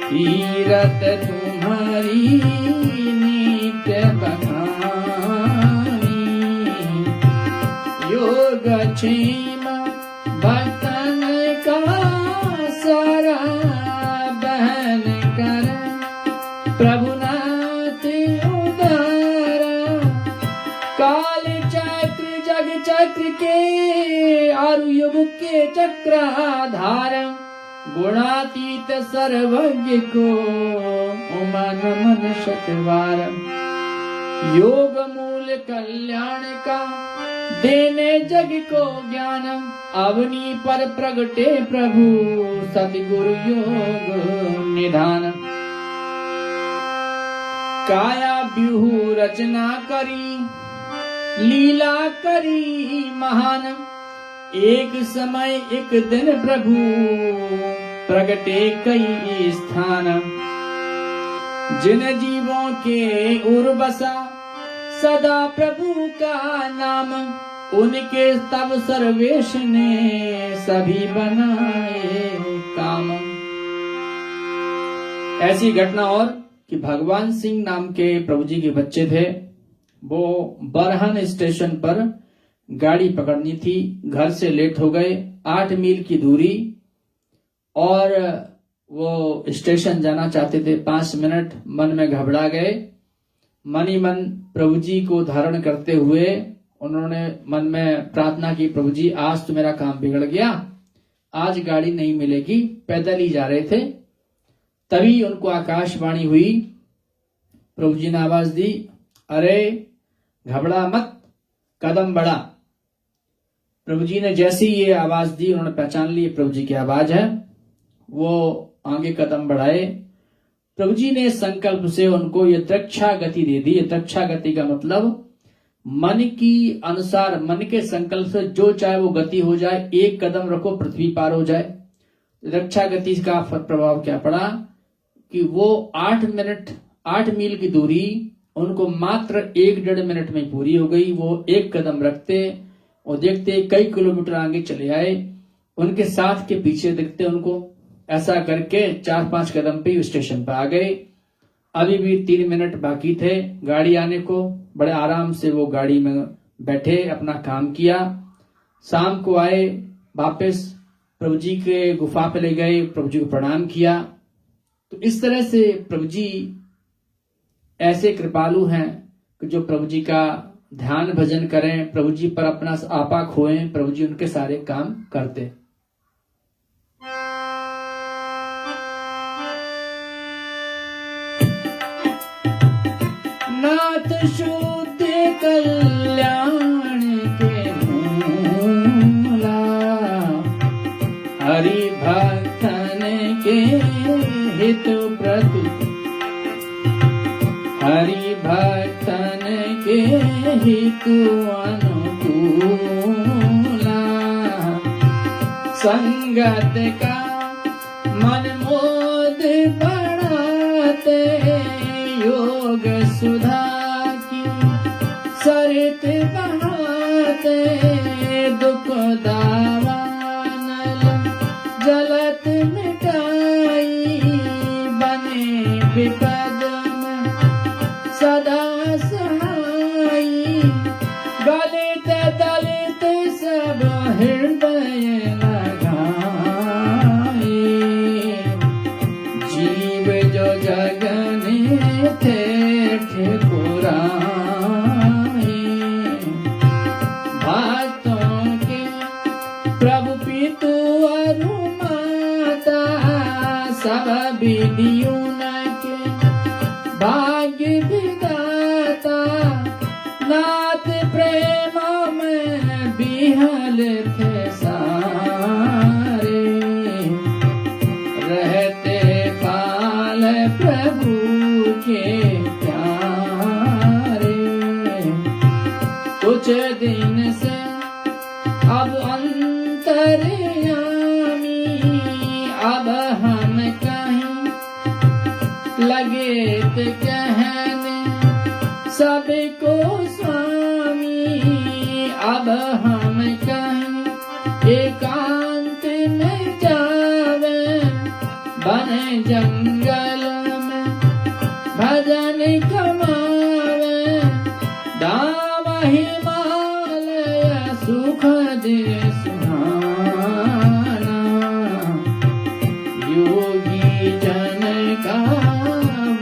A: तीरथ तुम्हारी नित्य बखानी योग क्षेम भक्तन का सारा बहन कर प्रभुनाथ उदारा काल चक्र जग चक्र के और युग के चक्राधार गुणातीत सर्वज्ञ को मन मन शतवार योग मूल कल्याण का देने जग को ज्ञान अवनी पर प्रगटे प्रभु सतगुरु योग निधान काया व्यूह रचना करी लीला करी महान एक समय एक दिन प्रभु प्रगटे कई स्थान जिन जीवों के उर बसा सदा प्रभु का नाम उनके तब सर्वेश ने सभी बनाए काम। ऐसी घटना और कि भगवान सिंह नाम के प्रभु जी के बच्चे थे। वो बरहन स्टेशन पर गाड़ी पकड़नी थी, घर से लेट हो गए, 8 मील की दूरी और वो स्टेशन जाना चाहते थे। 5 मिनट मन में घबरा गए। मन ही मन प्रभु जी को धारण करते हुए उन्होंने मन में प्रार्थना की, प्रभु जी आज तो मेरा काम बिगड़ गया, आज गाड़ी नहीं मिलेगी। पैदल ही जा रहे थे, तभी उनको आकाशवाणी हुई। प्रभु जी ने आवाज दी, अरे घबरा मत, कदम बढ़ा। प्रभु जी ने जैसी ये आवाज दी उन्होंने पहचान ली प्रभु जी की आवाज है। वो आगे कदम बढ़ाए। प्रभु जी ने संकल्प से उनको यथेच्छा गति दे दी। यथेच्छा गति का मतलब मन की अनुसार, मन के संकल्प से जो चाहे वो गति हो जाए। एक कदम रखो पृथ्वी पार हो जाए। यथेच्छा गति का प्रभाव क्या पड़ा कि वो 8 मील की दूरी उनको मात्र 1-1.5 मिनट में पूरी हो गई। वो एक कदम रखते और देखते कई किलोमीटर आगे चले आए। उनके साथ के पीछे देखते उनको, ऐसा करके 4-5 कदम पे स्टेशन पर आ गए। अभी भी 3 मिनट बाकी थे गाड़ी आने को। बड़े आराम से वो गाड़ी में बैठे, अपना काम किया। शाम को आए, वापस प्रभु जी के गुफा पे ले गए, प्रभु जी को प्रणाम किया। तो इस तरह से प्रभु जी ऐसे कृपालु हैं कि जो प्रभु जी का ध्यान भजन करें, प्रभु जी पर अपना आपा खोएं, प्रभु जी उनके सारे काम करते। नाथ शुद्ध कल्याण के मूला, हरि भक्तन के हित प्रतु, हरि भक्तन के हित अनुकूला। संगत का मन मोद बढ़ाते, योग सुधा की सरित बहाते। दुख दावानल जलत मिटाई, बने विपद में सदा सहाई। गलित दलित सब हृदय लगाए, जीव गगने थे ठकुराई। भक्तों के प्रभु पितु अरु माता सब विधियों के भाग्य विधाता। नाथ प्रेम में बिहल थे सारे रहते पाल प्रभु के प्यारे। कुछ दिन से अब अंतर्यामी अब हम कहीं लगे थे कहने सबको स्वामी। अब हम कहीं एकांत में जावे बने जंगल में भजन कमावे। दाम हिमालय सुख दे सुहाना योगी जन का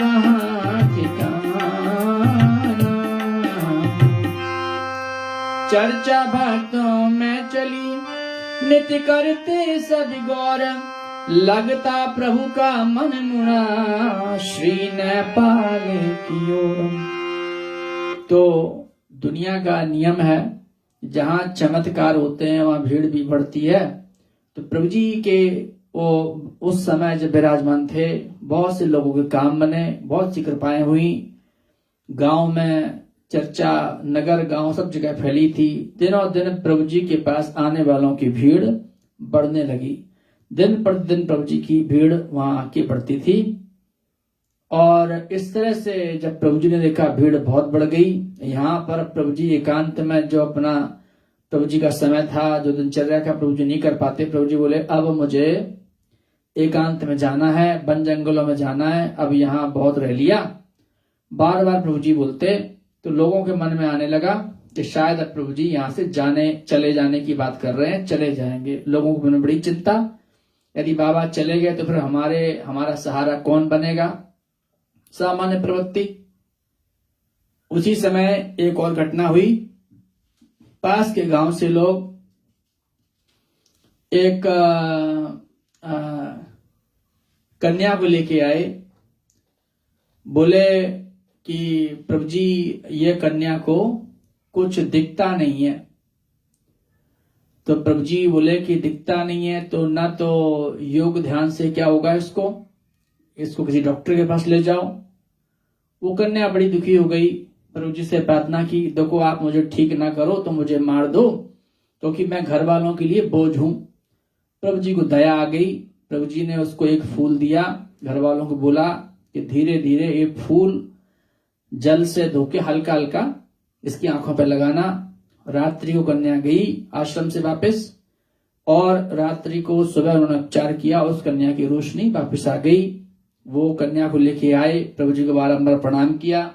A: वहाँ ठिकाना। चर्चा भक्तों में चली नित्य करते सब गौर। लगता प्रभु का मन मुड़ा श्री नेपाल की ओर। तो दुनिया का नियम है जहां चमत्कार होते हैं वहां भीड़ भी बढ़ती है। तो प्रभु जी के वो उस समय जब विराजमान थे बहुत से लोगों के काम बने, बहुत सी कृपाएं हुई। गांव में चर्चा नगर गांव सब जगह फैली थी। दिनों दिन प्रभु जी के पास आने वालों की भीड़ बढ़ने लगी। दिन प्रतिदिन प्रभु जी की भीड़ वहां आके बढ़ती थी। और इस तरह से जब प्रभु जी ने देखा भीड़ बहुत बढ़ गई, यहाँ पर प्रभु जी एकांत में जो अपना प्रभु जी का समय था, जो दिनचर्या का प्रभु जी नहीं कर पाते, प्रभु जी बोले अब मुझे एकांत में जाना है, वन जंगलों में जाना है, अब यहाँ बहुत रह लिया। बार बार प्रभु जी बोलते तो लोगों के मन में आने लगा कि शायद अब प्रभु जी यहाँ से चले जाने की बात कर रहे हैं, चले जाएंगे। लोगों को मन में बड़ी चिंता, यदि बाबा चले गए तो फिर हमारा सहारा कौन बनेगा। सामान्य प्रवृत्ति। उसी समय एक और घटना हुई। पास के गांव से लोग एक कन्या को लेके आए। बोले कि प्रभु जी ये कन्या को कुछ दिखता नहीं है। तो प्रभु जी बोले कि दिखता नहीं है तो ना तो योग ध्यान से क्या होगा, इसको किसी डॉक्टर के पास ले जाओ। वो कन्या बड़ी दुखी हो गई, प्रभु जी से प्रार्थना की, देखो आप मुझे ठीक ना करो तो मुझे मार दो, क्योंकि मैं घर वालों के लिए बोझ हूं। प्रभु जी को दया आ गई। प्रभु जी ने उसको एक फूल दिया। घर वालों को बोला कि धीरे धीरे ये फूल जल से धोके हल्का हल्का इसकी आंखों पर लगाना। रात्रि को कन्या गई आश्रम से वापस, और रात्रि को सुबह उन्होंने उपचार किया। उस कन्या की रोशनी वापस आ गई। वो कन्या को लेके आए, प्रभु जी को बारंबार प्रणाम किया।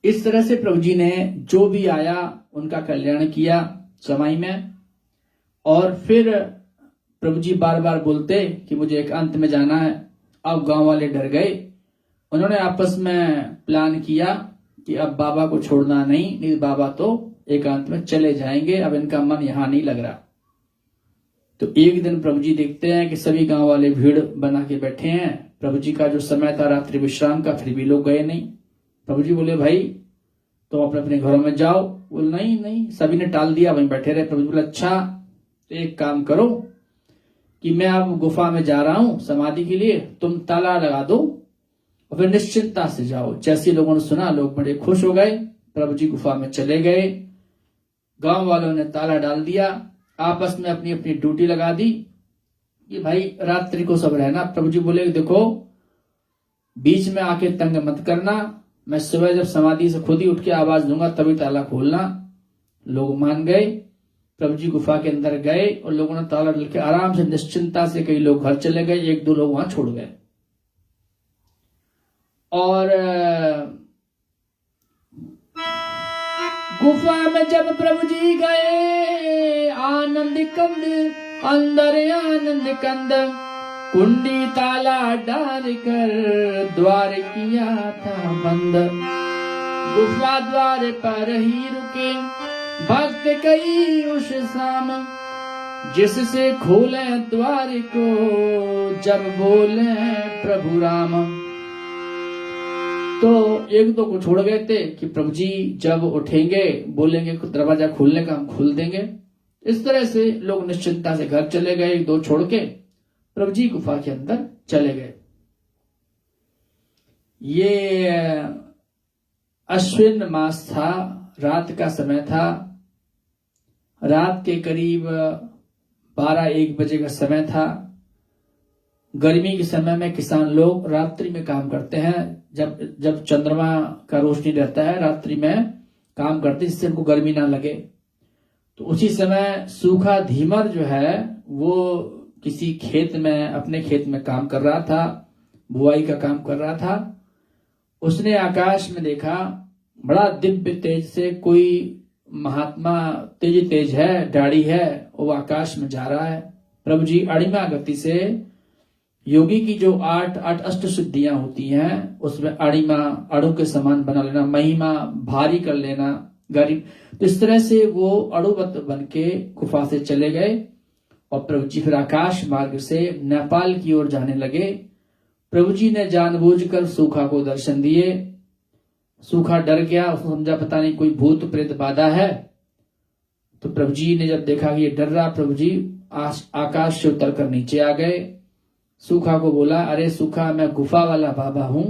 A: इस तरह से प्रभु जी ने जो भी आया उनका कल्याण किया समाई में। और फिर प्रभु जी बार बार बोलते कि मुझे एकांत में जाना है। अब गांव वाले डर गए। उन्होंने आपस में प्लान किया कि अब बाबा को छोड़ना नहीं बाबा तो एकांत में चले जाएंगे, अब इनका मन यहां नहीं लग रहा। तो एक दिन प्रभु जी देखते हैं कि सभी गांव वाले भीड़ बना के बैठे हैं। प्रभु जी का जो समय था रात्रि विश्राम का, फिर भी लोग गए नहीं। प्रभु जी बोले भाई तो अपने अपने घरों में जाओ। बोले नहीं, सभी ने टाल दिया, वहीं बैठे रहे। प्रभु जी बोले अच्छा तो एक काम करो कि मैं अब गुफा में जा रहा हूं समाधि के लिए, तुम ताला लगा दो और फिर निश्चिंतता से जाओ। जैसे लोगों ने सुना लोग बड़े खुश हो गए। प्रभु जी गुफा में चले गए। गांव वालों ने ताला डाल दिया, आपस में अपनी अपनी ड्यूटी लगा दी कि भाई रात्रि को सब रहना। प्रभु जी बोले देखो बीच में आके तंग मत करना, मैं सुबह जब समाधि से खुद ही उठ के आवाज दूंगा तभी ताला खोलना। लोग मान गए। प्रभु जी गुफा के अंदर गए और लोगों ने ताला डाल के आराम से निश्चिंता से, कई लोग घर चले गए, एक दो लोग वहां छोड़ गए। और गुफा में जब प्रभु जी गए आनंद कंद अंदर आनंद कंद, कुंडी ताला डाल कर द्वार किया था बंद। गुफा द्वार पर ही रुके भक्त कई उस शाम, जिससे खोले द्वार को जब बोले प्रभु राम। तो एक दो को छोड़ गए थे कि प्रभु जी जब उठेंगे बोलेंगे दरवाजा खोलने का हम खोल देंगे। इस तरह से लोग निश्चिंतता से घर चले गए, एक दो छोड़ के प्रभु जी गुफा के अंदर चले गए। ये अश्विन मास था, रात का समय था। रात के करीब 12-1 बजे का समय था। गर्मी के समय में किसान लोग रात्रि में काम करते हैं, जब चंद्रमा का रोशनी रहता है रात्रि में काम करते हैं, जिससे उनको गर्मी ना लगे। तो उसी समय सूखा धीमर जो है वो किसी खेत में, अपने खेत में काम कर रहा था, बुआई का काम कर रहा था। उसने आकाश में देखा बड़ा दिव्य तेज से कोई महात्मा तेज है, दाढ़ी है, वो आकाश में जा रहा है। प्रभु जी अणिमा गति से, योगी की जो 8 अष्ट सिद्धियां होती हैं उसमें अणिमा, अणु के समान बना लेना, महिमा भारी कर लेना, गरीब, तो इस तरह से वो अणुवत बन के गुफा से चले गए। और प्रभु जी फिर आकाश मार्ग से नेपाल की ओर जाने लगे। प्रभु जी ने जानबूझकर सूखा को दर्शन दिए। सूखा डर गया, उसने समझा पता नहीं कोई भूत प्रेत बाधा है। तो प्रभु जी ने जब देखा कि ये डर रहा, प्रभु जी आकाश से उतर कर नीचे आ गए। सूखा को बोला, अरे सूखा मैं गुफा वाला बाबा हूं,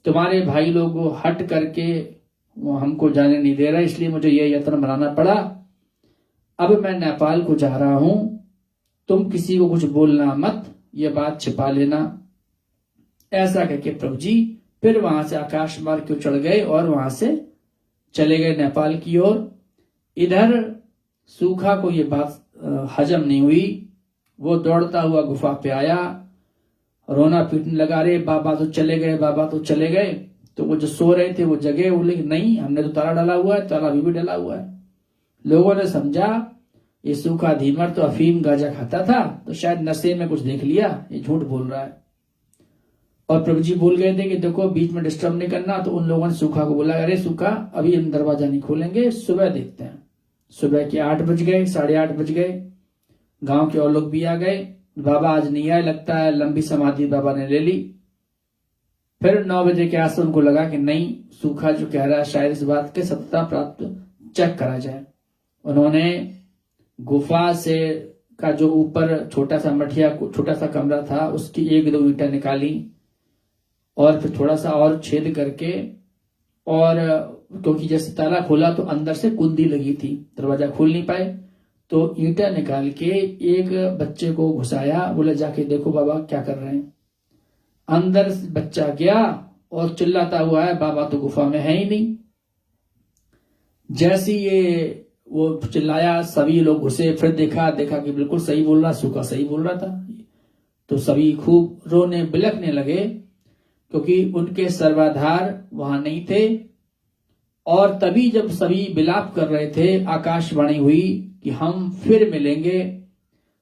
A: तुम्हारे भाई लोग हट करके वो हमको जाने नहीं दे रहा, इसलिए मुझे ये यत्न बनाना पड़ा। अब मैं नेपाल को जा रहा हूं, तुम किसी को कुछ बोलना मत, ये बात छिपा लेना। ऐसा कहके प्रभु जी फिर वहां से आकाश मार्ग की ओर चढ़ गए और वहां से चले गए नेपाल की ओर। इधर सूखा को ये बात हजम नहीं हुई, वो दौड़ता हुआ गुफा पे आया, रोना पीटने लगा, अरे बाबा तो चले गए, बाबा तो चले गए। तो वो जो सो रहे थे वो जगे, बोले नहीं हमने तो ताला डाला हुआ है, ताला अभी भी डाला हुआ है। लोगों ने समझा ये सूखा धीमर तो अफीम गांजा खाता था, तो शायद नशे में कुछ देख लिया, ये झूठ बोल रहा है। और प्रभु जी बोल गए थे कि देखो बीच में डिस्टर्ब नहीं करना। तो उन लोगों ने सूखा को बोला, अरे सूखा अभी हम दरवाजा नहीं खोलेंगे, सुबह देखते हैं। सुबह के 8 बज गए, 8:30 बज गए। गांव के और लोग भी आ गए, बाबा आज नहीं आए, लगता है लंबी समाधि बाबा ने ले ली। फिर 9 बजे के आसपास उनको लगा कि नहीं, सूखा जो कह रहा है शायद इस बात के सत्ता प्राप्त चेक करा जाए। उन्होंने गुफा से का जो ऊपर छोटा सा मठिया, छोटा सा कमरा था, उसकी 1-2 ईंटें निकाली और फिर थोड़ा सा और छेद करके, और क्योंकि जैसे ताला खोला तो अंदर से कुंडी लगी थी, दरवाजा खोल नहीं पाए, तो ईंटें निकाल के एक बच्चे को घुसाया, बोले जाके देखो बाबा क्या कर रहे हैं। अंदर बच्चा गया और चिल्लाता हुआ है, बाबा तो गुफा में है ही नहीं। जैसी ये वो चिल्लाया, सभी लोग घुसे, फिर देखा कि बिल्कुल सही बोल रहा, सूखा सही बोल रहा था। तो सभी खूब रोने बिलखने लगे, क्योंकि उनके सर्वाधार वहां नहीं थे। और तभी जब सभी विलाप कर रहे थे, आकाशवाणी हुई कि हम फिर मिलेंगे,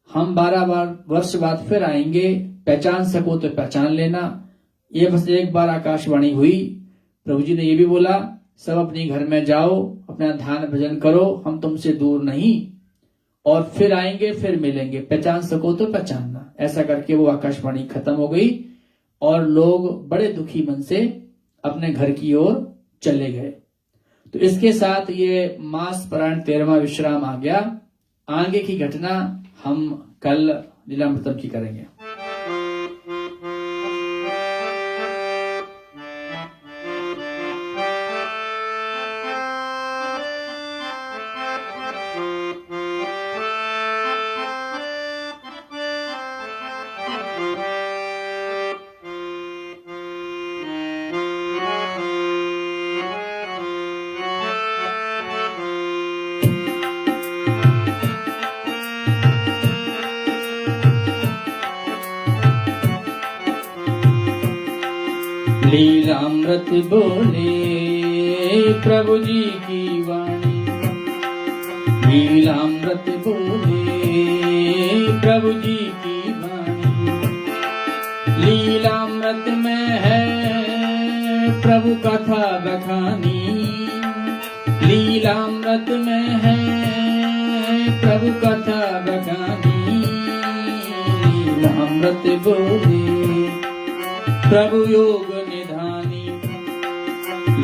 A: हम 12 वर्ष बाद फिर आएंगे, पहचान सको तो पहचान लेना। ये बस एक बार आकाशवाणी हुई। प्रभु जी ने ये भी बोला, सब अपने घर में जाओ, अपना ध्यान भजन करो, हम तुमसे दूर नहीं, और फिर आएंगे, फिर मिलेंगे, पहचान सको तो पहचानना। ऐसा करके वो आकाशवाणी खत्म हो गई और लोग बड़े दुखी मन से अपने घर की ओर चले गए। तो इसके साथ ये मास पारायण 13वां विश्राम आ गया। आगे की घटना हम कल लीलामृतम की करेंगे। लीलामृत बोले प्रभु जी की वाणी, लीलामृत बोले प्रभु जी की वाणी। प्रभु कथा बखानी लीलामृत में है, प्रभु कथा बखानी लीलामृत बोले, प्रभु योग निधानी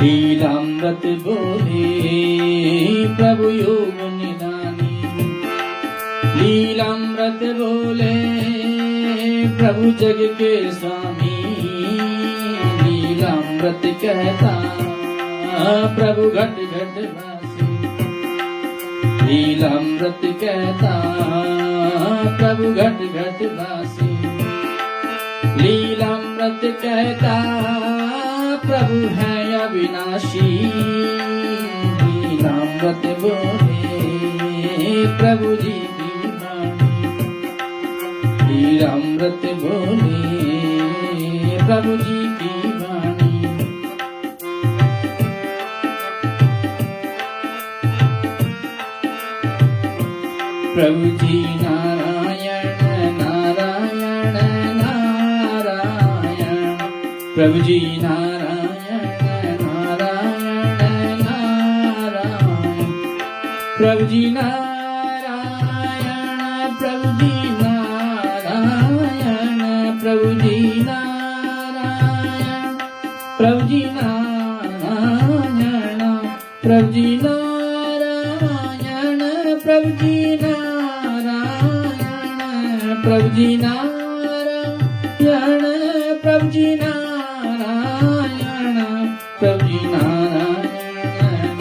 A: लीलामृत बोले, प्रभु योग निधानी लीलामृत बोले, प्रभु जग के स्वामी लीलामृत कहता, प्रभु घट घट वासी लीलामृत कहता, प्रभु घट घट वासी लीलामृत कहता, प्रभु है अविनाशी लीलामृत बोले, प्रभु जी की वाणी लीलामृत बोले, प्रभु जी की वाणी। प्रभु जी नारायण नारायण नारायण, प्रभु जी नारायण नारायण नारायण, प्रभु जी नारायण, प्रभु जी नारायण, प्रभु जी नारायण, प्रभु जी नारायण, प्रभु जी नारायण, प्रभु जी नारायण, प्रभु जी नारायण, प्रभु जी नारायण, प्रभु जी नारायण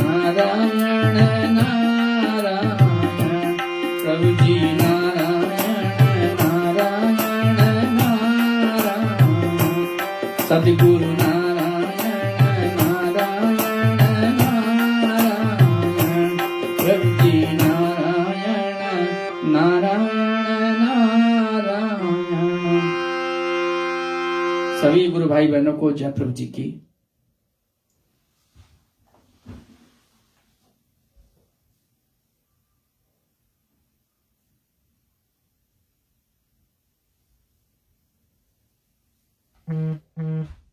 A: नारायण नारायण, प्रभु जी नारायण नारायण नारायण, सद्गुरु नारायण नारायण नारायण, प्रभु जी नारायण नारायण नारायण। सभी गुरु भाई बहनों को जय प्रभु जी की।
B: Mm-hmm.